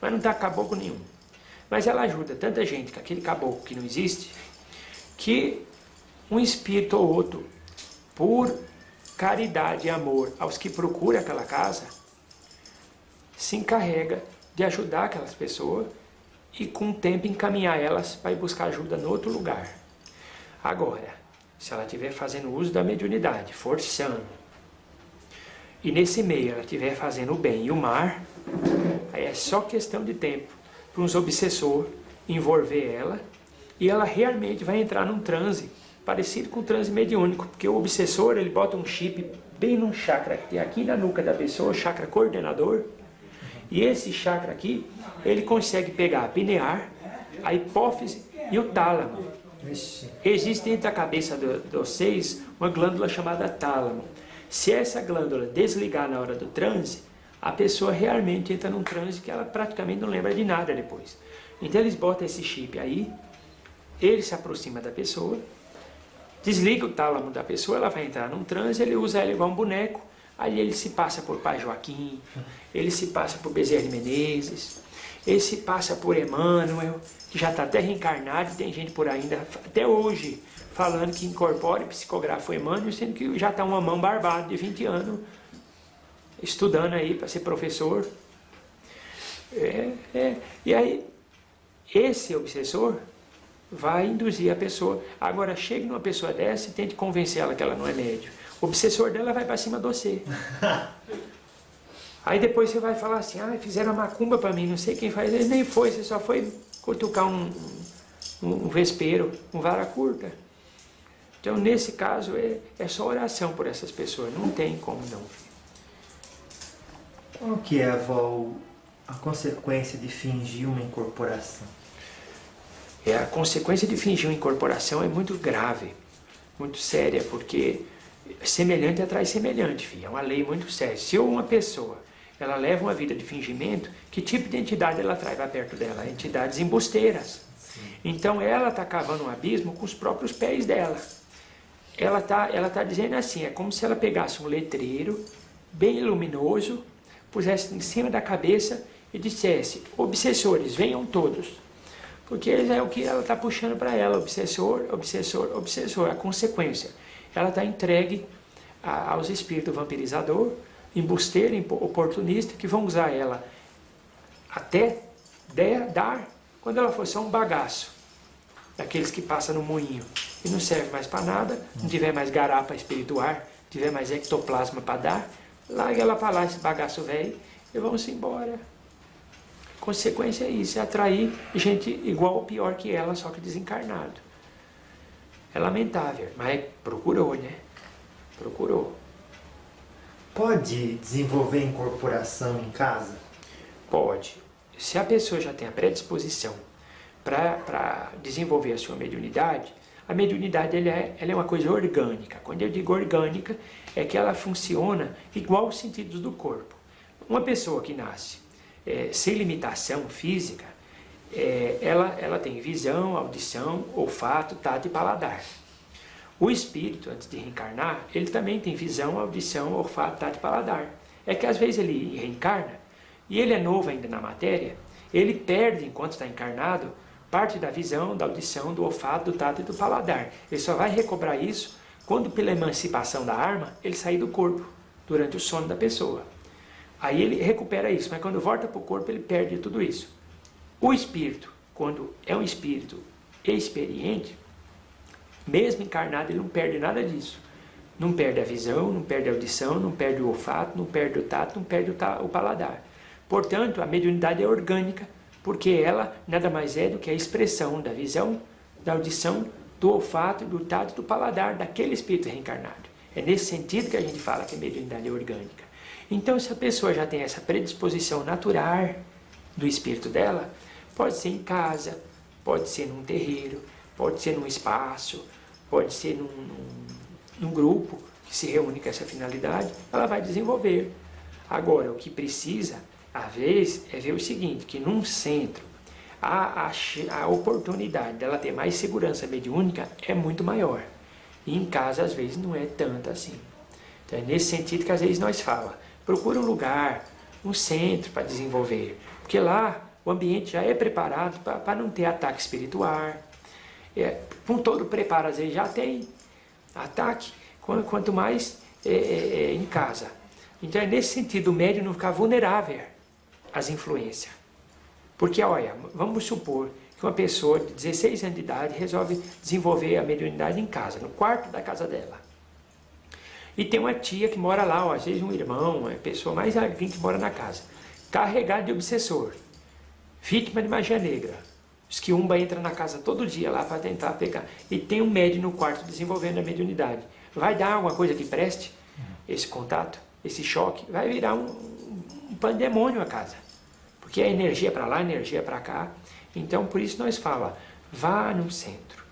Speaker 1: Mas não está com caboclo nenhum. Mas ela ajuda tanta gente com aquele caboclo que não existe, que um espírito ou outro, por caridade e amor aos que procuram aquela casa, se encarrega de ajudar aquelas pessoas e com o tempo encaminhar elas para ir buscar ajuda em outro lugar. Agora, se ela estiver fazendo uso da mediunidade, forçando, e nesse meio ela estiver fazendo o bem e o mar, aí é só questão de tempo para uns obsessores envolver ela, e ela realmente vai entrar num transe parecido com o transe mediúnico, porque o obsessor ele bota um chip bem num chakra que tem aqui na nuca da pessoa, o chakra coordenador, e esse chakra aqui, ele consegue pegar a pineal, a hipófise e o tálamo. Existe dentro da cabeça dos seis uma glândula chamada tálamo. Se essa glândula desligar na hora do transe, a pessoa realmente entra num transe que ela praticamente não lembra de nada depois. Então eles botam esse chip aí, ele se aproxima da pessoa, desliga o tálamo da pessoa, ela vai entrar num transe, ele usa ela igual um boneco, aí ele se passa por Pai Joaquim, ele se passa por Bezerra de Menezes, ele se passa por Emmanuel, que já está até reencarnado, tem gente por aí ainda, até hoje, falando que incorpora e psicografa o Emmanuel, sendo que já está uma mão barbada de 20 anos, estudando aí para ser professor. E aí, esse obsessor vai induzir a pessoa. Agora, chega numa pessoa dessa e tente convencer ela que ela não é médium. O obsessor dela vai para cima de você. Aí depois você vai falar assim, fizeram uma macumba para mim, não sei quem faz. Ele nem foi, você só foi cutucar um vespeiro, um vara curta. Então, nesse caso, é só oração por essas pessoas, não tem como não.
Speaker 2: Qual que é, avó, a consequência de fingir uma incorporação?
Speaker 1: A consequência de fingir uma incorporação é muito grave, muito séria, porque semelhante atrai semelhante, filho. É uma lei muito séria. Se uma pessoa ela leva uma vida de fingimento, que tipo de entidade ela atrai para perto dela? Entidades embusteiras. Então ela está cavando um abismo com os próprios pés dela. Ela tá dizendo assim, é como se ela pegasse um letreiro bem luminoso, pusesse em cima da cabeça e dissesse: obsessores, venham todos. Porque é o que ela está puxando para ela, obsessor, obsessor, obsessor, a consequência. Ela está entregue aos espíritos vampirizador, embusteiro, oportunista, que vão usar ela até dar, quando ela for só um bagaço, daqueles que passam no moinho e não serve mais para nada, não tiver mais garapa espiritual, não tiver mais ectoplasma para dar, larga ela para lá, esse bagaço velho, e vão-se embora. A consequência é isso, é atrair gente igual ou pior que ela, só que desencarnado. É lamentável, mas procurou, né? Procurou.
Speaker 2: Pode desenvolver incorporação em casa?
Speaker 1: Pode. Se a pessoa já tem a predisposição para desenvolver a sua mediunidade, a mediunidade ela é uma coisa orgânica. Quando eu digo orgânica, é que ela funciona igual os sentidos do corpo. Uma pessoa que nasce sem limitação física, ela tem visão, audição, olfato, tato e paladar. O espírito, antes de reencarnar, ele também tem visão, audição, olfato, tato e paladar. É que às vezes ele reencarna e ele é novo ainda na matéria, ele perde, enquanto está encarnado, parte da visão, da audição, do olfato, do tato e do paladar. Ele só vai recobrar isso quando, pela emancipação da alma, ele sair do corpo, durante o sono da pessoa. Aí ele recupera isso, mas quando volta para o corpo, ele perde tudo isso. O espírito, quando é um espírito experiente, mesmo encarnado, ele não perde nada disso. Não perde a visão, não perde a audição, não perde o olfato, não perde o tato, não perde o paladar. Portanto, a mediunidade é orgânica, porque ela nada mais é do que a expressão da visão, da audição, do olfato, do tato e do paladar daquele espírito reencarnado. É nesse sentido que a gente fala que a mediunidade é orgânica. Então, se a pessoa já tem essa predisposição natural do espírito dela, pode ser em casa, pode ser num terreiro, pode ser num espaço, pode ser num grupo que se reúne com essa finalidade, ela vai desenvolver. Agora, o que precisa, às vezes, é ver o seguinte, que num centro, a oportunidade dela ter mais segurança mediúnica é muito maior. E em casa, às vezes, não é tanto assim. Então, é nesse sentido que, às vezes, nós falamos, procura um lugar, um centro para desenvolver. Porque lá, o ambiente já é preparado para não ter ataque espiritual. Com todo o preparo, às vezes, já tem ataque, quanto mais em casa. Então, é nesse sentido, o médium não ficar vulnerável às influências. Porque, olha, vamos supor que uma pessoa de 16 anos de idade resolve desenvolver a mediunidade em casa, no quarto da casa dela. E tem uma tia que mora lá, às vezes um irmão, uma pessoa mais alguém que mora na casa, carregado de obsessor, vítima de magia negra. Os quiumba entra na casa todo dia lá para tentar pegar. E tem um médium no quarto desenvolvendo a mediunidade. Vai dar alguma coisa que preste? Esse contato, esse choque, vai virar um pandemônio a casa. Porque é energia para lá, energia para cá. Então, por isso nós falamos, vá no centro.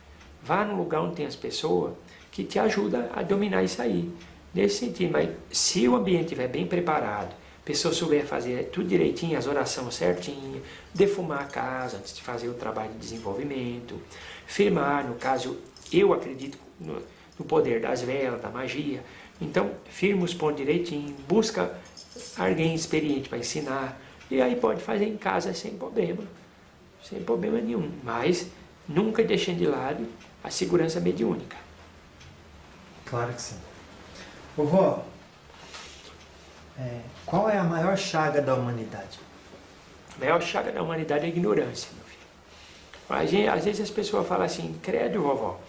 Speaker 1: Vá num lugar onde tem as pessoas que te ajudam a dominar isso aí. Nesse sentido, mas se o ambiente estiver bem preparado, a pessoa souber fazer tudo direitinho, as orações certinhas, defumar a casa antes de fazer o trabalho de desenvolvimento, firmar, no caso, eu acredito no poder das velas, da magia, então firma os pontos direitinho, busca alguém experiente para ensinar, e aí pode fazer em casa sem problema nenhum, mas nunca deixando de lado a segurança mediúnica.
Speaker 2: Claro que sim. Vovó, qual é a maior chaga da humanidade?
Speaker 1: A maior chaga da humanidade é a ignorância, meu filho. Às vezes as pessoas falam assim, credo, vovó,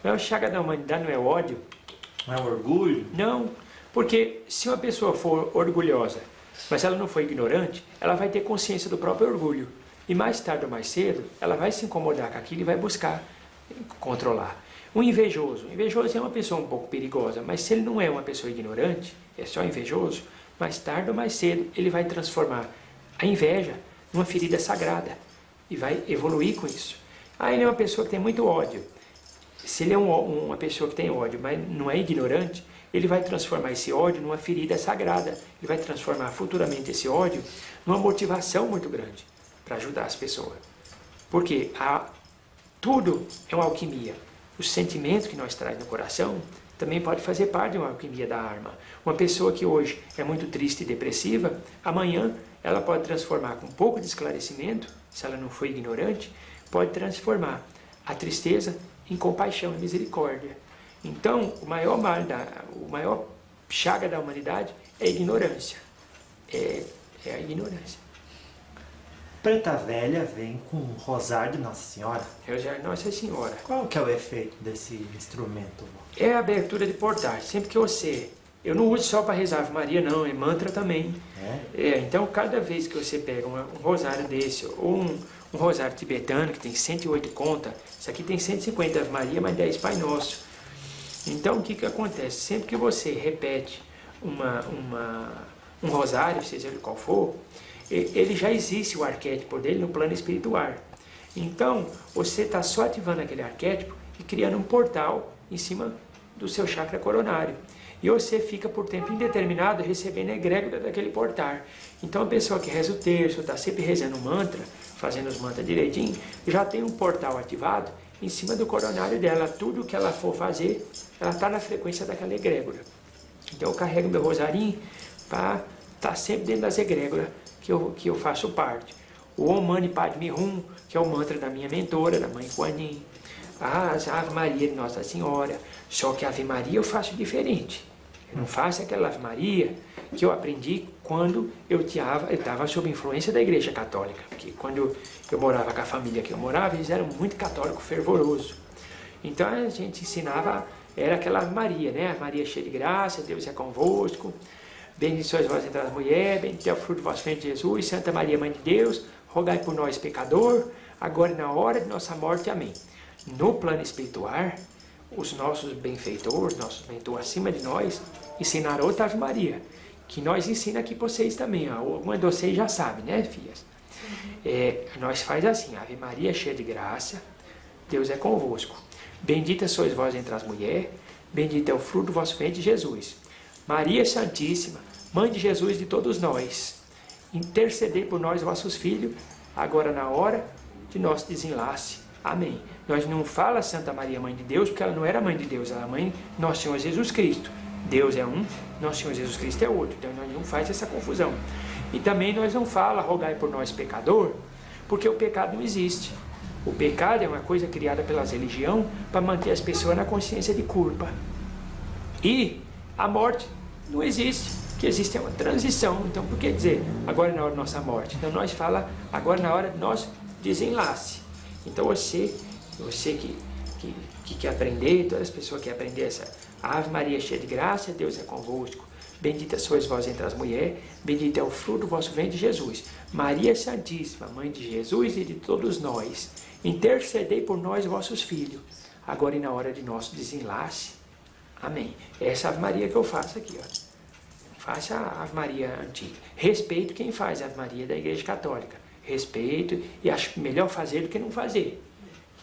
Speaker 1: a maior chaga da humanidade não é o ódio?
Speaker 2: Não é o orgulho?
Speaker 1: Não, porque se uma pessoa for orgulhosa, mas ela não for ignorante, ela vai ter consciência do próprio orgulho. E mais tarde ou mais cedo, ela vai se incomodar com aquilo e vai buscar controlar. O invejoso é uma pessoa um pouco perigosa, mas se ele não é uma pessoa ignorante, é só invejoso, mais tarde ou mais cedo ele vai transformar a inveja numa ferida sagrada e vai evoluir com isso. Ah, ele é uma pessoa que tem muito ódio. Se ele é uma pessoa que tem ódio, mas não é ignorante, ele vai transformar esse ódio numa ferida sagrada. Ele vai transformar futuramente esse ódio numa motivação muito grande para ajudar as pessoas. Porque tudo é uma alquimia. Os sentimentos que nós trazemos no coração também pode fazer parte de uma alquimia da alma. Uma pessoa que hoje é muito triste e depressiva, amanhã ela pode transformar com um pouco de esclarecimento, se ela não for ignorante, pode transformar a tristeza em compaixão e misericórdia. Então, o maior chaga da humanidade é a ignorância. É a ignorância.
Speaker 2: Preta Velha vem com um rosário de Nossa Senhora.
Speaker 1: Rosário de Nossa Senhora.
Speaker 2: Qual que é o efeito desse instrumento?
Speaker 1: É a abertura de portais. Sempre que você... Eu não uso só para rezar Ave Maria, não. É mantra também. Então, cada vez que você pega um rosário desse, ou um rosário tibetano, que tem 108 contas, isso aqui tem 150 Ave Maria, mas 10 Pai Nosso. Então, o que acontece? Sempre que você repete um rosário, seja ele qual for, ele já existe o arquétipo dele no plano espiritual. Então, você está só ativando aquele arquétipo e criando um portal em cima do seu chakra coronário. E você fica por tempo indeterminado recebendo a egrégora daquele portal. Então, a pessoa que reza o terço, está sempre rezando o mantra, fazendo os mantras direitinho, já tem um portal ativado em cima do coronário dela. Tudo que ela for fazer, ela está na frequência daquela egrégora. Então, eu carrego meu rosarinho para estar sempre dentro das egrégoras que eu faço parte. O Om Mani Padme Hum, que é o mantra da minha mentora, da Mãe Kuan Yin. A Ave Maria de Nossa Senhora. Só que a Ave Maria eu faço diferente. Eu não faço aquela Ave Maria que eu aprendi quando eu estava sob influência da Igreja Católica. Porque quando eu morava com a família que eu morava, eles eram muito católicos, fervorosos. Então a gente ensinava, era aquela Ave Maria, né? A Maria cheia de graça, Deus é convosco. Bendito sois vós entre as mulheres, bendito é o fruto do vosso ventre, Jesus. Santa Maria, Mãe de Deus, rogai por nós, pecador, agora e na hora de nossa morte. Amém. No plano espiritual, os nossos benfeitores, nossos mentores acima de nós, ensinaram outra Ave Maria, que nós ensinamos aqui para vocês também. Alguma de vocês já sabe, né, filhas? Nós faz assim: Ave Maria, cheia de graça, Deus é convosco. Bendita sois vós entre as mulheres, bendito é o fruto do vosso ventre, Jesus. Maria Santíssima, Mãe de Jesus e de todos nós, intercedei por nós, vossos filhos, agora na hora de nosso desenlace. Amém. Nós não fala Santa Maria, Mãe de Deus, porque ela não era Mãe de Deus, ela é Mãe de Nosso Senhor Jesus Cristo. Deus é um, Nosso Senhor Jesus Cristo é outro. Então nós não faz essa confusão. E também nós não fala rogai por nós, pecador, porque o pecado não existe. O pecado é uma coisa criada pelas religiões para manter as pessoas na consciência de culpa. E a morte não existe. O que existe é uma transição. Então, por que dizer agora é na hora da nossa morte? Então, nós fala agora na hora do nosso desenlace. Então, você que quer aprender, todas as pessoas que querem aprender essa Ave Maria cheia de graça, Deus é convosco. Bendita sois vós entre as mulheres, bendito é o fruto do vosso ventre, Jesus. Maria Santíssima, Mãe de Jesus e de todos nós, intercedei por nós, vossos filhos, agora e na hora de nosso desenlace. Amém. Essa Ave Maria que eu faço aqui, ó. Faça a Ave Maria antiga. Respeito quem faz a Ave Maria da Igreja Católica. Respeito e acho melhor fazer do que não fazer.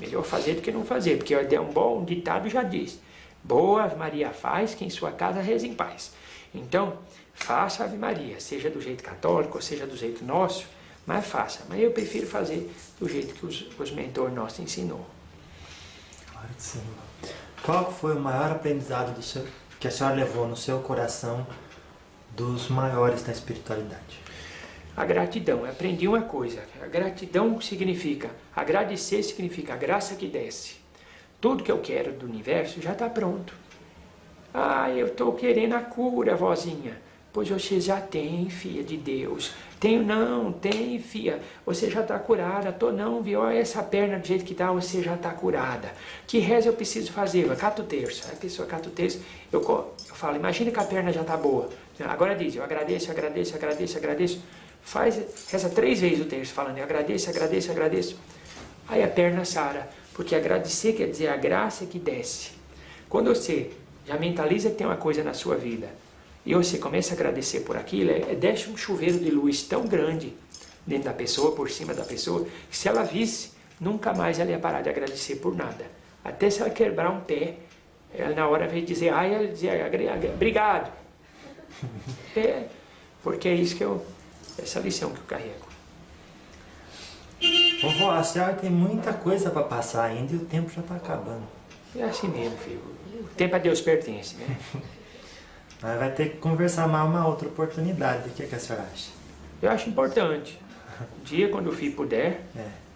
Speaker 1: Melhor fazer do que não fazer, porque um bom ditado já diz: boa Ave Maria faz, quem em sua casa reza em paz. Então, faça a Ave Maria, seja do jeito católico, ou seja do jeito nosso, mas faça. Mas eu prefiro fazer do jeito que os mentores nossos ensinou.
Speaker 2: Claro que sim. Qual foi o maior aprendizado que a senhora levou no seu coração dos maiores da espiritualidade?
Speaker 1: A gratidão. Eu aprendi uma coisa. A gratidão significa, agradecer significa a graça que desce. Tudo que eu quero do universo já está pronto. Ah, eu estou querendo a cura, vozinha. Pois você já tem, filha de Deus. Tenho não, tem, filha. Você já está curada. Tô não, viu? Olha essa perna do jeito que está, você já está curada. Que reza eu preciso fazer? Cata o terço. Aí a pessoa cata o terço. Eu falo, imagina que a perna já está boa. Agora diz, eu agradeço, agradeço, agradeço, agradeço. Reza 3 vezes o terço, falando, eu agradeço, agradeço, agradeço. Aí a perna sara. Porque agradecer quer dizer a graça que desce. Quando você já mentaliza que tem uma coisa na sua vida, e você começa a agradecer por aquilo, desce um chuveiro de luz tão grande dentro da pessoa, por cima da pessoa, que se ela visse nunca mais ela ia parar de agradecer por nada. Até se ela quebrar um pé, ela na hora veio dizer, ai, ela dizia, obrigado. Porque é isso que essa lição que eu carrego.
Speaker 2: Vovó, a senhora tem muita coisa para passar ainda e o tempo já está acabando.
Speaker 1: É assim mesmo, filho. O tempo a Deus pertence, né?
Speaker 2: Mas vai ter que conversar mais uma outra oportunidade. O que a senhora acha?
Speaker 1: Eu acho importante. Um dia, quando o filho puder,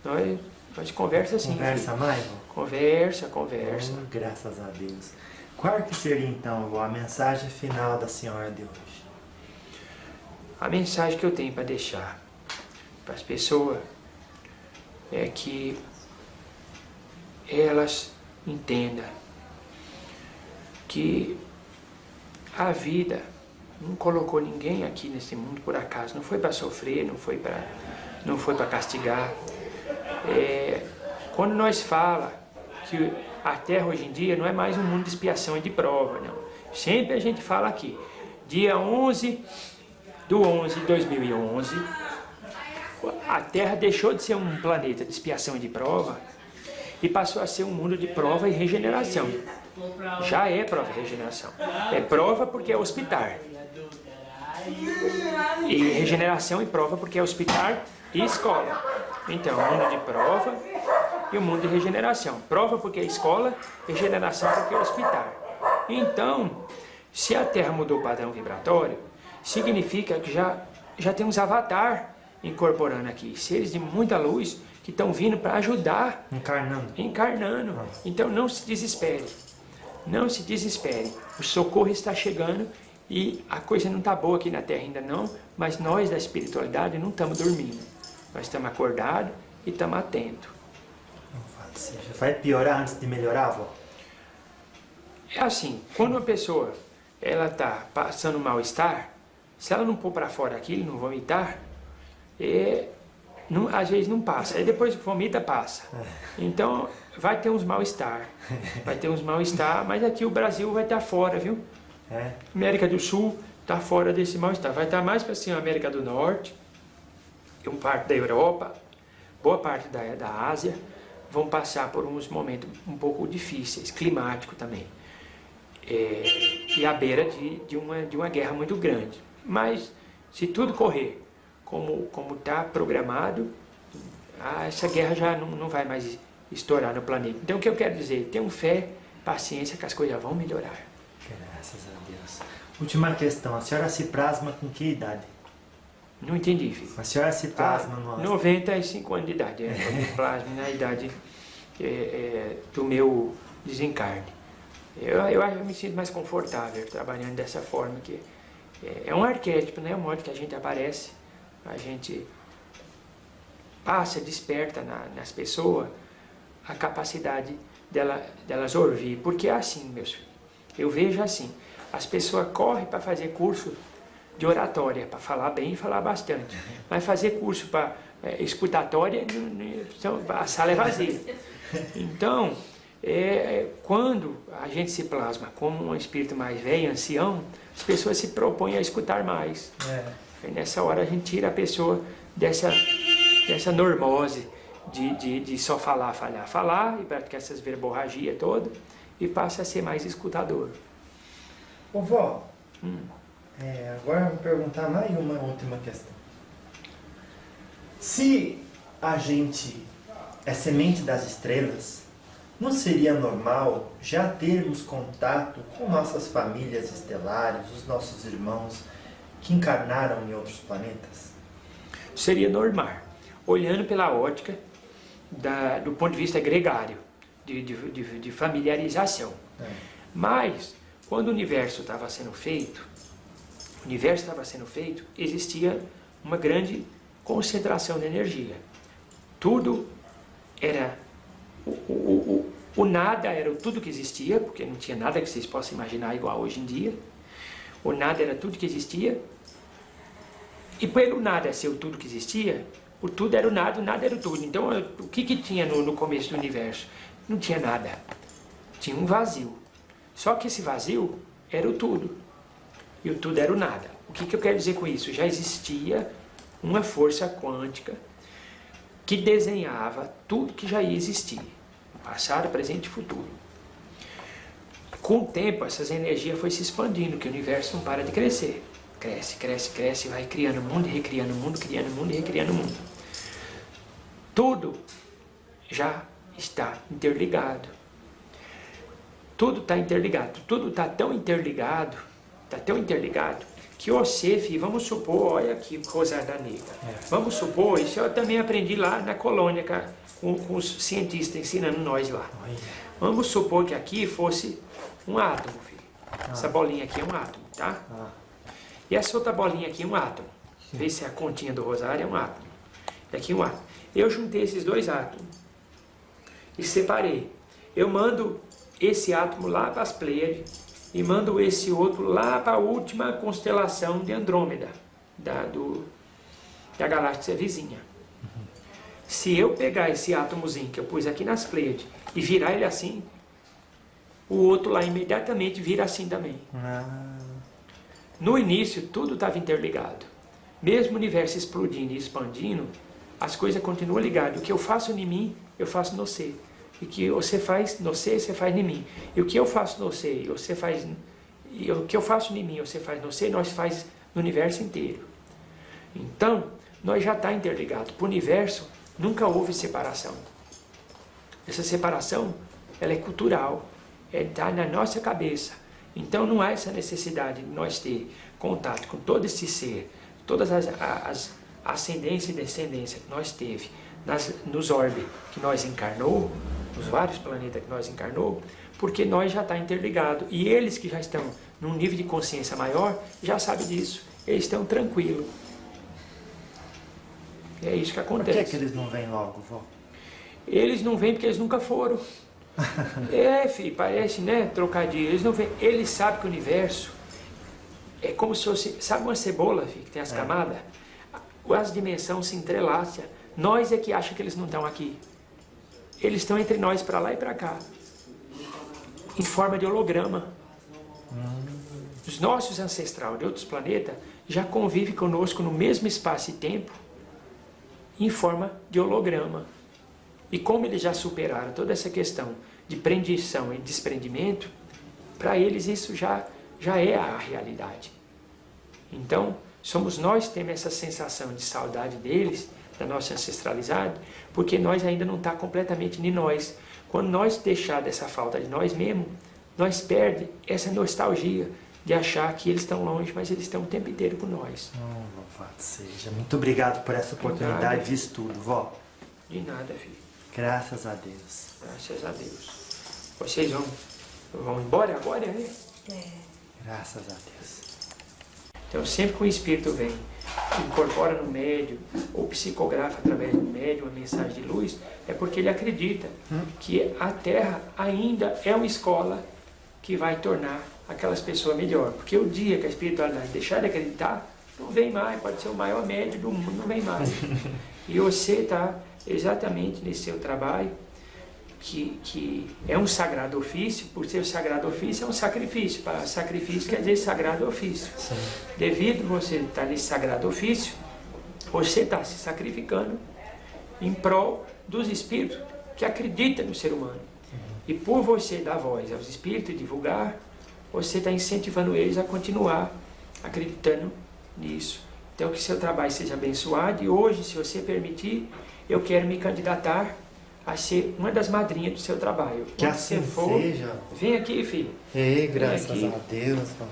Speaker 1: nós conversa assim.
Speaker 2: Conversa
Speaker 1: filho.
Speaker 2: mais, vó?
Speaker 1: Conversa.
Speaker 2: Oh, graças a Deus. Qual que seria então, vó, a mensagem final da senhora de hoje?
Speaker 1: A mensagem que eu tenho para deixar para as pessoas é que elas entendam que a vida não colocou ninguém aqui nesse mundo por acaso, não foi para sofrer, não foi para castigar. Quando nós fala que a Terra hoje em dia não é mais um mundo de expiação e de prova, não. Sempre a gente fala aqui, dia 11/11/2011, a Terra deixou de ser um planeta de expiação e de prova e passou a ser um mundo de prova e regeneração. Já é prova e regeneração. É prova porque é hospital. E regeneração e prova porque é hospital e escola. Então, o mundo de prova e o mundo de regeneração. Prova porque é escola, regeneração porque é hospital. Então, se a Terra mudou o padrão vibratório, significa que já tem uns avatar incorporando aqui, seres de muita luz que estão vindo para ajudar. Encarnando. Então não se desespere. Não se desespere. O socorro está chegando e a coisa não está boa aqui na Terra ainda não, mas nós da espiritualidade não estamos dormindo. Nós estamos acordados e estamos atentos.
Speaker 2: Vai piorar antes de melhorar, avó?
Speaker 1: É assim, quando uma pessoa ela está passando mal-estar, se ela não pôr para fora aquilo, não vomitar, às vezes não passa. Aí depois que vomita, passa. Então, vai ter uns mal-estar. Vai ter uns mal-estar, mas aqui o Brasil vai estar fora, viu? América do Sul está fora desse mal-estar. Vai estar mais para cima América do Norte, uma parte da Europa, boa parte da Ásia, vão passar por uns momentos um pouco difíceis, climático também. E à beira de uma guerra muito grande. Mas, se tudo correr como está programado, essa guerra já não vai mais estourar no planeta. Então, o que eu quero dizer? Tenham fé, paciência, que as coisas vão melhorar.
Speaker 2: Graças a Deus. Última questão. A senhora se plasma com que idade?
Speaker 1: Não entendi, filho.
Speaker 2: A senhora se plasma no
Speaker 1: 95 anos de idade. Eu me plasmo na idade do meu desencarne. Eu me sinto mais confortável trabalhando dessa forma, que é um arquétipo, né? O modo que a gente aparece, a gente passa, desperta nas pessoas a capacidade delas ouvir, porque é assim, meus filhos. Eu vejo assim, as pessoas correm para fazer curso de oratória, para falar bem e falar bastante, mas fazer curso para escutatória, a sala é vazia. Então, quando a gente se plasma como um espírito mais velho, ancião, as pessoas se propõem a escutar mais. E nessa hora a gente tira a pessoa dessa normose de só falar, e praticar essas verborragias todas, e passa a ser mais escutador.
Speaker 2: Ô vó, agora eu vou perguntar mais uma última questão. Se a gente é semente das estrelas, não seria normal já termos contato com nossas famílias estelares, os nossos irmãos que encarnaram em outros planetas?
Speaker 1: Seria normal, olhando pela ótica do ponto de vista gregário, de familiarização. Mas, quando o universo estava sendo feito, existia uma grande concentração de energia. Tudo era... O nada era tudo que existia, porque não tinha nada que vocês possam imaginar igual hoje em dia. O nada era tudo que existia. E pelo nada ser o tudo que existia, o tudo era o nada era o tudo. Então, o que tinha no começo do universo? Não tinha nada. Tinha um vazio. Só que esse vazio era o tudo. E o tudo era o nada. O que eu quero dizer com isso? Já existia uma força quântica que desenhava tudo que já ia existir, passado, presente e futuro. Com o tempo, essas energias foi se expandindo, que o universo não para de crescer. Cresce, cresce, cresce, vai criando o mundo e recriando o mundo, criando o mundo e recriando o mundo. Tudo já está interligado. Tudo está interligado. Tudo está tão interligado, que você, filho, vamos supor, olha aqui o Rosário da Negra. Vamos supor, isso eu também aprendi lá na colônia com os cientistas ensinando nós lá. Vamos supor que aqui fosse um átomo, filho. Essa bolinha aqui é um átomo, tá? E essa outra bolinha aqui é um átomo. Vê se a continha do Rosário é um átomo. E aqui um átomo. Eu juntei esses dois átomos e separei. Eu mando esse átomo lá para as Pleiades e mando esse outro lá para a última constelação de Andrômeda, da galáxia vizinha. Se eu pegar esse átomozinho que eu pus aqui nas Pleiades e virar ele assim, o outro lá imediatamente vira assim também. No início, tudo estava interligado. Mesmo o universo explodindo e expandindo, as coisas continuam ligadas. O que eu faço em mim, eu faço no você. E o que você faz no você, você faz em mim. E o que eu faço no você, você faz... E o que eu faço em mim, você faz no você, nós faz no universo inteiro. Então, nós já está interligado. Para o universo, nunca houve separação. Essa separação, ela é cultural. Está na nossa cabeça. Então não há essa necessidade de nós ter contato com todo esse ser, todas as ascendência e descendência que nós teve nos orbes que nós encarnou, nos vários planetas que nós encarnou, porque nós já está interligado. E eles que já estão num nível de consciência maior, já sabem disso. Eles estão tranquilos. E é isso que acontece.
Speaker 2: Por que eles não vêm logo, vó?
Speaker 1: Eles não vêm porque eles nunca foram. Filho, parece, né, trocadilho. Eles não vêm. Eles sabem que o universo é como se fosse, sabe uma cebola, filho, que tem as camadas? As dimensões se entrelaçam. Nós é que achamos que eles não estão aqui. Eles estão entre nós, para lá e para cá, em forma de holograma. Os nossos ancestrais de outros planetas já convivem conosco no mesmo espaço e tempo, em forma de holograma. E como eles já superaram toda essa questão de prendição e desprendimento, para eles isso já é a realidade. Então, somos nós que temos essa sensação de saudade deles, da nossa ancestralidade, porque nós ainda não está completamente em nós. Quando nós deixar dessa falta de nós mesmos, nós perdemos essa nostalgia de achar que eles estão longe, mas eles estão o tempo inteiro com nós.
Speaker 2: Louvado seja. Muito obrigado por essa oportunidade de estudo, vó.
Speaker 1: De nada, filho.
Speaker 2: Graças a Deus.
Speaker 1: Graças a Deus. Vocês vão embora agora, né?
Speaker 2: Graças a Deus.
Speaker 1: Então, sempre que o Espírito vem, incorpora no médium, ou psicografa através do médium uma mensagem de luz, é porque ele acredita que a Terra ainda é uma escola que vai tornar aquelas pessoas melhor. Porque o dia que a espiritualidade deixar de acreditar, não vem mais, pode ser o maior médium do mundo, não vem mais. E você está exatamente nesse seu trabalho, que é um sagrado ofício. Por ser o sagrado ofício, é um sacrifício. Para sacrifício quer dizer sagrado ofício.
Speaker 2: Sim.
Speaker 1: Devido você estar nesse sagrado ofício, você está se sacrificando em prol dos espíritos que acreditam no ser humano. E por você dar voz aos espíritos e divulgar, você está incentivando eles a continuar acreditando nisso. Então, que seu trabalho seja abençoado. E hoje, se você permitir, eu quero me candidatar a ser uma das madrinhas do seu trabalho.
Speaker 2: Que
Speaker 1: Quando
Speaker 2: assim
Speaker 1: você for,
Speaker 2: seja.
Speaker 1: vem aqui, filho.
Speaker 2: Ei, graças
Speaker 1: aqui.
Speaker 2: a Deus, vó.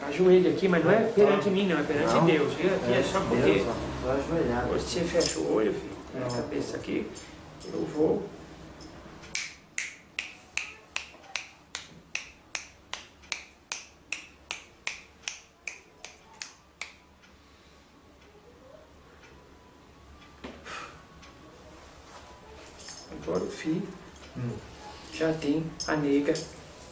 Speaker 1: Ajoelha aqui, mas não é perante mim, não, é perante
Speaker 2: Não.
Speaker 1: Deus. Viu? Aqui é só porque
Speaker 2: Deus, vó. Tô ajoelhado.
Speaker 1: você fecha o olho, filho, tem a cabeça aqui, eu vou. Agora o filho já tem a nega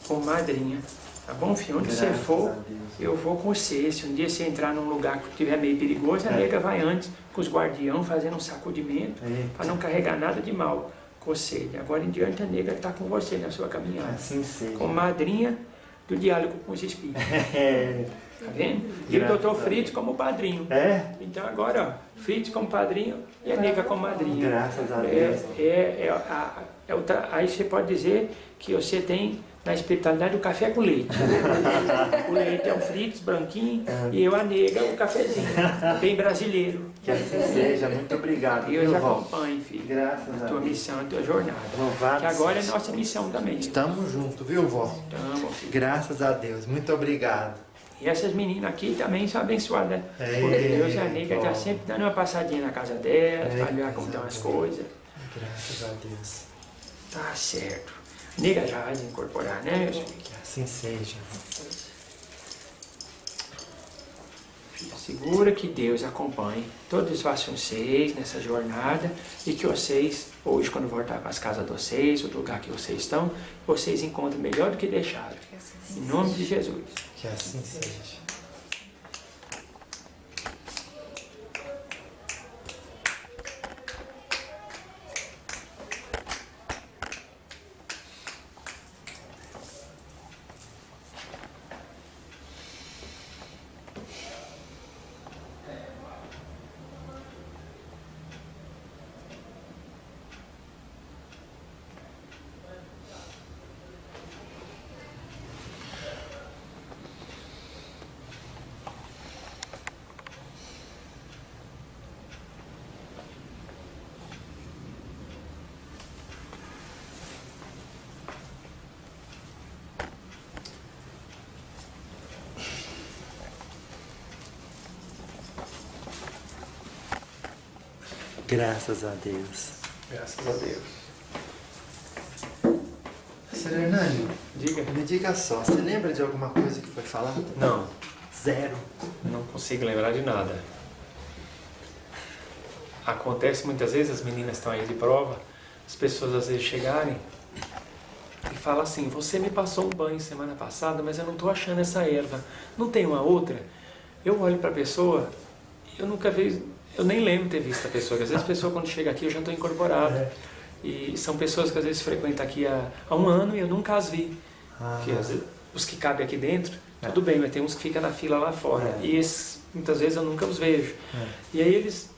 Speaker 1: como madrinha. Tá bom, filho? Onde você
Speaker 2: Graças
Speaker 1: for,
Speaker 2: a Deus.
Speaker 1: eu vou com você. Se um dia você entrar num lugar que estiver meio perigoso, a nega vai antes com os guardiões fazendo um sacudimento
Speaker 2: Eita.
Speaker 1: para não carregar nada de mal com você. E agora em diante a nega está com você na sua caminhada.
Speaker 2: Assim seja.
Speaker 1: Como madrinha do diálogo com os espíritos.
Speaker 2: É.
Speaker 1: Tá vendo? E o doutor Fritz como padrinho.
Speaker 2: É?
Speaker 1: Então agora, ó, Fritz como padrinho e a nega como madrinha.
Speaker 2: Graças a Deus.
Speaker 1: Aí você pode dizer que você tem na espiritualidade o café com leite. O leite é o Fritz branquinho e eu a nega o cafezinho, bem brasileiro.
Speaker 2: Que assim seja. Muito obrigado.
Speaker 1: Deus
Speaker 2: viu, vó?
Speaker 1: acompanhe, filho.
Speaker 2: Graças
Speaker 1: A
Speaker 2: a
Speaker 1: tua
Speaker 2: Deus.
Speaker 1: missão, a tua jornada.
Speaker 2: Louvado
Speaker 1: Que agora é
Speaker 2: seja.
Speaker 1: nossa missão também.
Speaker 2: Estamos juntos, viu, vó?
Speaker 1: Tamo, filho.
Speaker 2: Graças a Deus. Muito obrigado.
Speaker 1: E essas meninas aqui também são abençoadas, né? Porque Deus e a nega está sempre dando uma passadinha na casa delas, para ver como estão as coisas.
Speaker 2: Graças a Deus.
Speaker 1: Tá certo. A nega já vai incorporar, né, meus filhos?
Speaker 2: Que assim seja.
Speaker 1: Segura que Deus acompanhe todos vocês nessa jornada e que vocês, hoje, quando voltar para as casas de vocês, o lugar que vocês estão, vocês encontrem melhor do que deixaram. Em nome de Jesus.
Speaker 2: Que assim seja. Graças a Deus.
Speaker 1: Graças a Deus.
Speaker 2: Sr. Hernani,
Speaker 1: Diga.
Speaker 2: me diga só, você lembra de alguma coisa que foi falada?
Speaker 1: Não,
Speaker 2: Zero.
Speaker 1: não consigo lembrar de nada. Acontece muitas vezes, as meninas estão aí de prova, as pessoas às vezes chegarem e falam assim, você me passou um banho semana passada, mas eu não estou achando essa erva. Não tem uma outra? Eu olho para a pessoa, eu nunca vi, eu nem lembro de ter visto a pessoa, porque às vezes a pessoa quando chega aqui eu já estou incorporado. E são pessoas que às vezes frequentam aqui há um ano e eu nunca as vi. Porque às vezes, os que cabem aqui dentro, tudo bem, mas tem uns que ficam na fila lá fora. E esses, muitas vezes eu nunca os vejo. E aí eles,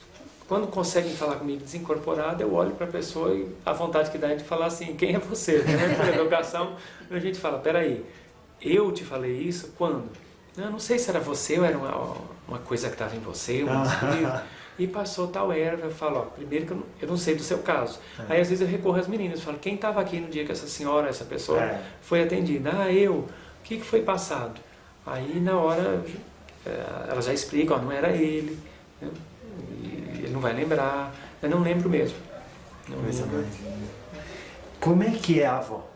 Speaker 1: quando conseguem falar comigo desincorporado, eu olho para a pessoa e a vontade que dá é de falar assim, quem é você? Na educação, a gente fala, peraí, eu te falei isso quando? Eu não sei se era você ou era uma coisa que estava em você, um espírito. E passou tal erva, eu falo, ó, primeiro que eu não sei do seu caso. Aí às vezes eu recorro às meninas, falo, quem estava aqui no dia que essa senhora, essa pessoa foi atendida? Ah, eu. O que foi passado? Aí na hora, ela já explica, ó, não era ele, né? Ele não vai lembrar, eu não lembro mesmo. Não lembro.
Speaker 2: Como é que é a avó?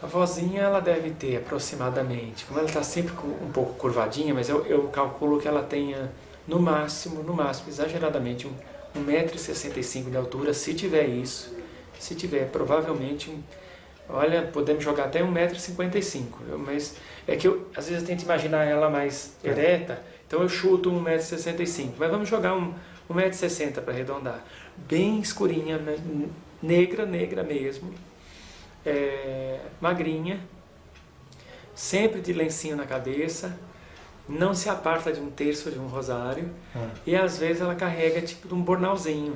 Speaker 1: A vozinha, ela deve ter aproximadamente, como ela está sempre um pouco curvadinha, mas eu calculo que ela tenha no máximo, exageradamente, 1,65 m de altura, se tiver isso. Se tiver, provavelmente, olha, podemos jogar até 1,55 m. Mas é que eu, às vezes, eu tento imaginar ela mais ereta, então eu chuto 1,65 m. Mas vamos jogar 1,60 m para arredondar. Bem escurinha, negra mesmo, magrinha, sempre de lencinho na cabeça, não se aparta de um terço de um rosário e às vezes ela carrega tipo de um bornalzinho,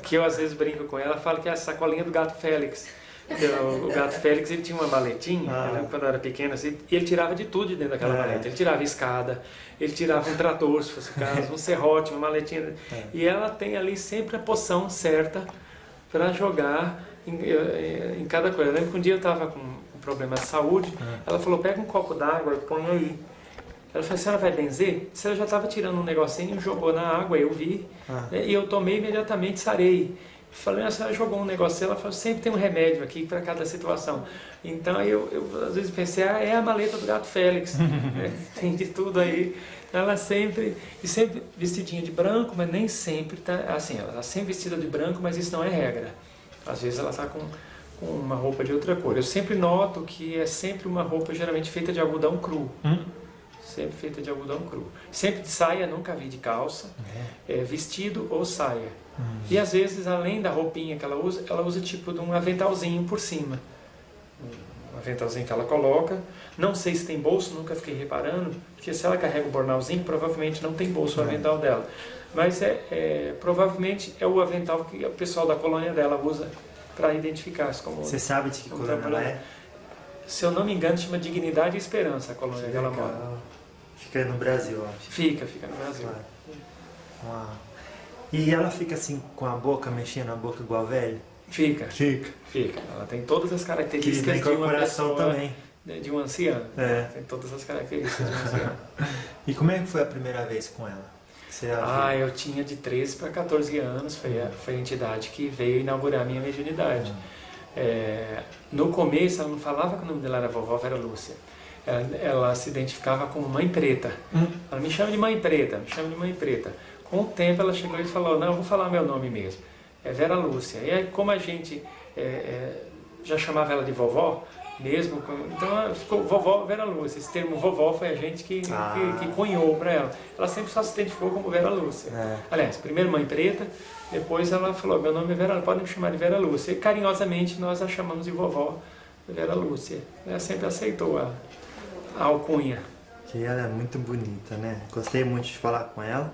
Speaker 1: que eu às vezes brinco com ela, falo que é a sacolinha do gato Félix. O gato Félix, ele tinha uma maletinha, quando eu era pequeno, assim, e ele tirava de tudo de dentro daquela maleta. Ele tirava escada, ele tirava um trator, se fosse o caso, um serrote, uma maletinha. E ela tem ali sempre a poção certa para jogar em cada coisa. Eu lembro que um dia eu estava com um problema de saúde, ela falou, pega um copo d'água e põe aí. Ela falou, a senhora vai benzer? Se ela já estava tirando um negocinho, jogou na água, eu vi, e eu tomei imediatamente, sarei. Falei, a senhora jogou um negocinho, ela falou, sempre tem um remédio aqui para cada situação. Então eu às vezes pensei, é a maleta do gato Félix, tem de tudo aí. Ela sempre vestidinha de branco, mas nem sempre tá assim, ela está sempre vestida de branco, mas isso não é regra. Às vezes ela está com uma roupa de outra cor. Eu sempre noto que é sempre uma roupa geralmente feita de algodão cru. Sempre feita de algodão cru. Sempre de saia, nunca vi de calça. Vestido ou saia. E às vezes, além da roupinha que ela usa tipo de um aventalzinho por cima. Um aventalzinho que ela coloca. Não sei se tem bolso, nunca fiquei reparando, porque se ela carrega o bornalzinho, provavelmente não tem bolso o avental dela. Mas provavelmente é o avental que o pessoal da colônia dela usa para identificar-se como...
Speaker 2: Você sabe de que colônia ela é?
Speaker 1: Se eu não me engano, chama Dignidade e Esperança a colônia que ela mora.
Speaker 2: Fica no Brasil, eu acho.
Speaker 1: Fica no Brasil.
Speaker 2: Claro. Uau. E ela fica assim com a boca, mexendo a boca igual velho?
Speaker 1: Fica. Ela tem todas as características de uma pessoa,
Speaker 2: também.
Speaker 1: De um anciano.
Speaker 2: Tem
Speaker 1: todas as características de um anciano.
Speaker 2: E como é que foi a primeira vez com ela?
Speaker 1: Eu tinha de 13 para 14 anos, foi a entidade que veio inaugurar a minha mediunidade. No começo ela não falava que o nome dela era vovó Vera Lúcia. Ela se identificava como Mãe Preta. Ela me chama de Mãe Preta, Com o tempo ela chegou e falou, não, eu vou falar meu nome mesmo. É Vera Lúcia. E aí, como a gente já chamava ela de vovó, mesmo, então ficou vovó Vera Lúcia. Esse termo vovó foi a gente que cunhou para ela. Ela sempre só se identificou como Vera Lúcia. Aliás, primeiro Mãe Preta, depois ela falou, meu nome é Vera, podem me chamar de Vera Lúcia. E carinhosamente nós a chamamos de vovó Vera Lúcia. Ela sempre aceitou a alcunha.
Speaker 2: Que ela é muito bonita, né? Gostei muito de falar com ela.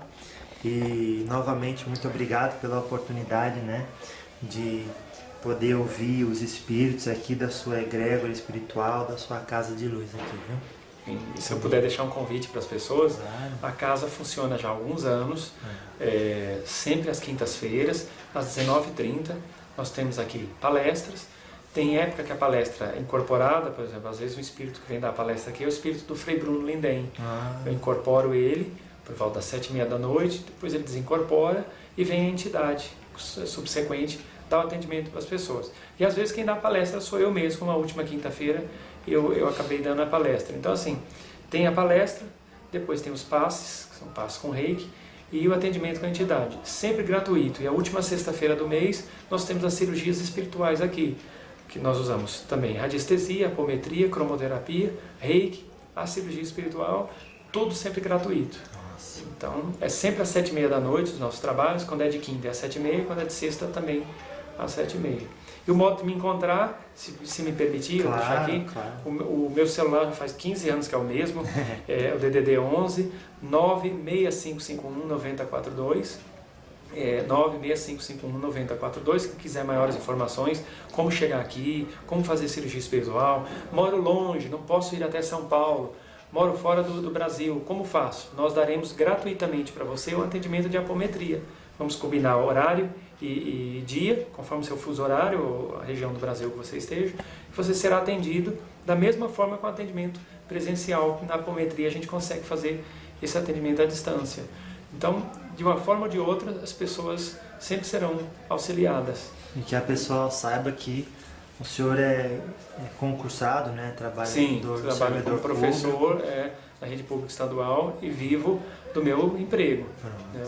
Speaker 2: E novamente muito obrigado pela oportunidade, né, de poder ouvir os espíritos aqui da sua egrégora espiritual, da sua casa de luz aqui, viu?
Speaker 1: E se eu puder deixar um convite para as pessoas,
Speaker 2: claro.
Speaker 1: A casa funciona já há alguns anos, sempre às quintas-feiras, às 19h30, nós temos aqui palestras. Tem época que a palestra é incorporada, por exemplo, às vezes o espírito que vem dar a palestra aqui é o espírito do Frei Bruno Lindem. Eu incorporo ele por volta das 7h30 da noite, depois ele desincorpora e vem a entidade subsequente dar o atendimento para as pessoas. E às vezes quem dá a palestra sou eu mesmo, como a última quinta-feira eu acabei dando a palestra. Então assim, tem a palestra, depois tem os passes, que são passes com reiki, e o atendimento com a entidade, sempre gratuito. E a última sexta-feira do mês nós temos as cirurgias espirituais aqui, que nós usamos também radiestesia, apometria, cromoterapia, reiki, a cirurgia espiritual, tudo sempre gratuito. Então, é sempre às 7h30 da noite os nossos trabalhos, quando é de quinta é às 7h30, quando é de sexta também às 7h30. E o modo de me encontrar, se me permitir, eu deixar aqui, o meu celular já faz 15 anos que é o mesmo, é o DDD 11 96551 9042, 96551 9042, quem quiser maiores informações, como chegar aqui, como fazer cirurgia espiritual, moro longe, não posso ir até São Paulo, moro fora do Brasil, como faço? Nós daremos gratuitamente para você o atendimento de apometria. Vamos combinar horário e dia, conforme seu fuso horário ou a região do Brasil que você esteja, e você será atendido da mesma forma com o atendimento presencial. Na apometria a gente consegue fazer esse atendimento à distância. Então, de uma forma ou de outra, as pessoas sempre serão auxiliadas.
Speaker 2: E que a pessoa saiba que o senhor é concursado, né?
Speaker 1: Trabalho como professor na rede pública estadual e vivo do meu emprego. Né?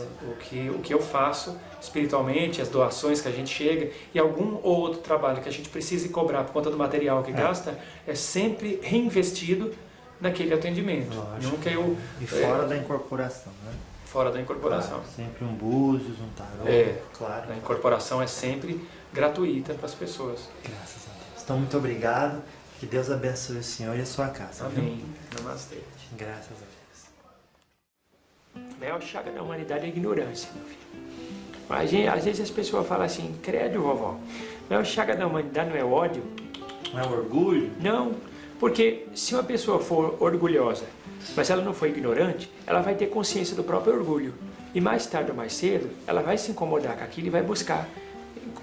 Speaker 1: O que eu faço espiritualmente, as doações que a gente chega e algum ou outro trabalho que a gente precise cobrar por conta do material que gasta, é sempre reinvestido naquele atendimento. Nunca
Speaker 2: e fora da incorporação, né?
Speaker 1: Fora da incorporação.
Speaker 2: Claro, sempre um búzios, um tarô. Claro.
Speaker 1: A incorporação é sempre gratuita para as pessoas.
Speaker 2: Graças a Deus. Então, muito obrigado. Que Deus abençoe o senhor e a sua casa.
Speaker 1: Amém. Namastê.
Speaker 2: Graças a Deus.
Speaker 1: A maior chaga da humanidade é a ignorância, meu filho. Às vezes as pessoas falam assim, credo, vovó. A maior chaga da humanidade não é ódio.
Speaker 2: Não é orgulho?
Speaker 1: Não, porque se uma pessoa for orgulhosa, mas ela não for ignorante, ela vai ter consciência do próprio orgulho. E mais tarde ou mais cedo, ela vai se incomodar com aquilo e vai buscar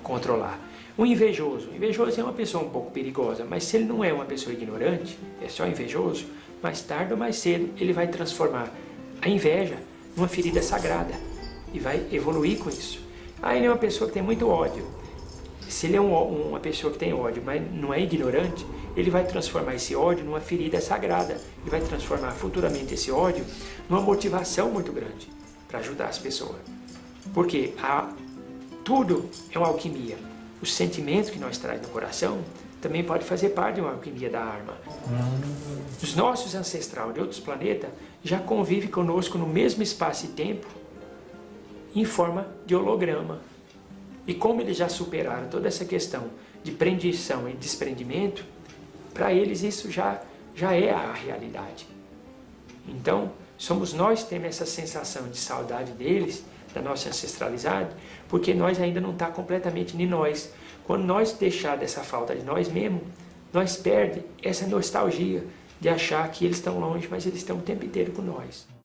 Speaker 1: controlar. O invejoso é uma pessoa um pouco perigosa, mas se ele não é uma pessoa ignorante, é só invejoso, mais tarde ou mais cedo ele vai transformar a inveja numa ferida sagrada e vai evoluir com isso. Aí ele é uma pessoa que tem muito ódio. Se ele é uma pessoa que tem ódio, mas não é ignorante, ele vai transformar esse ódio numa ferida sagrada. Ele vai transformar futuramente esse ódio numa motivação muito grande para ajudar as pessoas. Porque tudo é uma alquimia. O sentimento que nós trazemos no coração também pode fazer parte de uma alquimia da alma. Os nossos ancestrais de outros planetas já convivem conosco no mesmo espaço e tempo em forma de holograma. E como eles já superaram toda essa questão de prendição e desprendimento, para eles isso já é a realidade. Então, somos nós que temos essa sensação de saudade deles, da nossa ancestralidade, porque nós ainda não está completamente em nós. Quando nós deixar dessa falta de nós mesmos, nós perdemos essa nostalgia de achar que eles estão longe, mas eles estão o tempo inteiro com nós.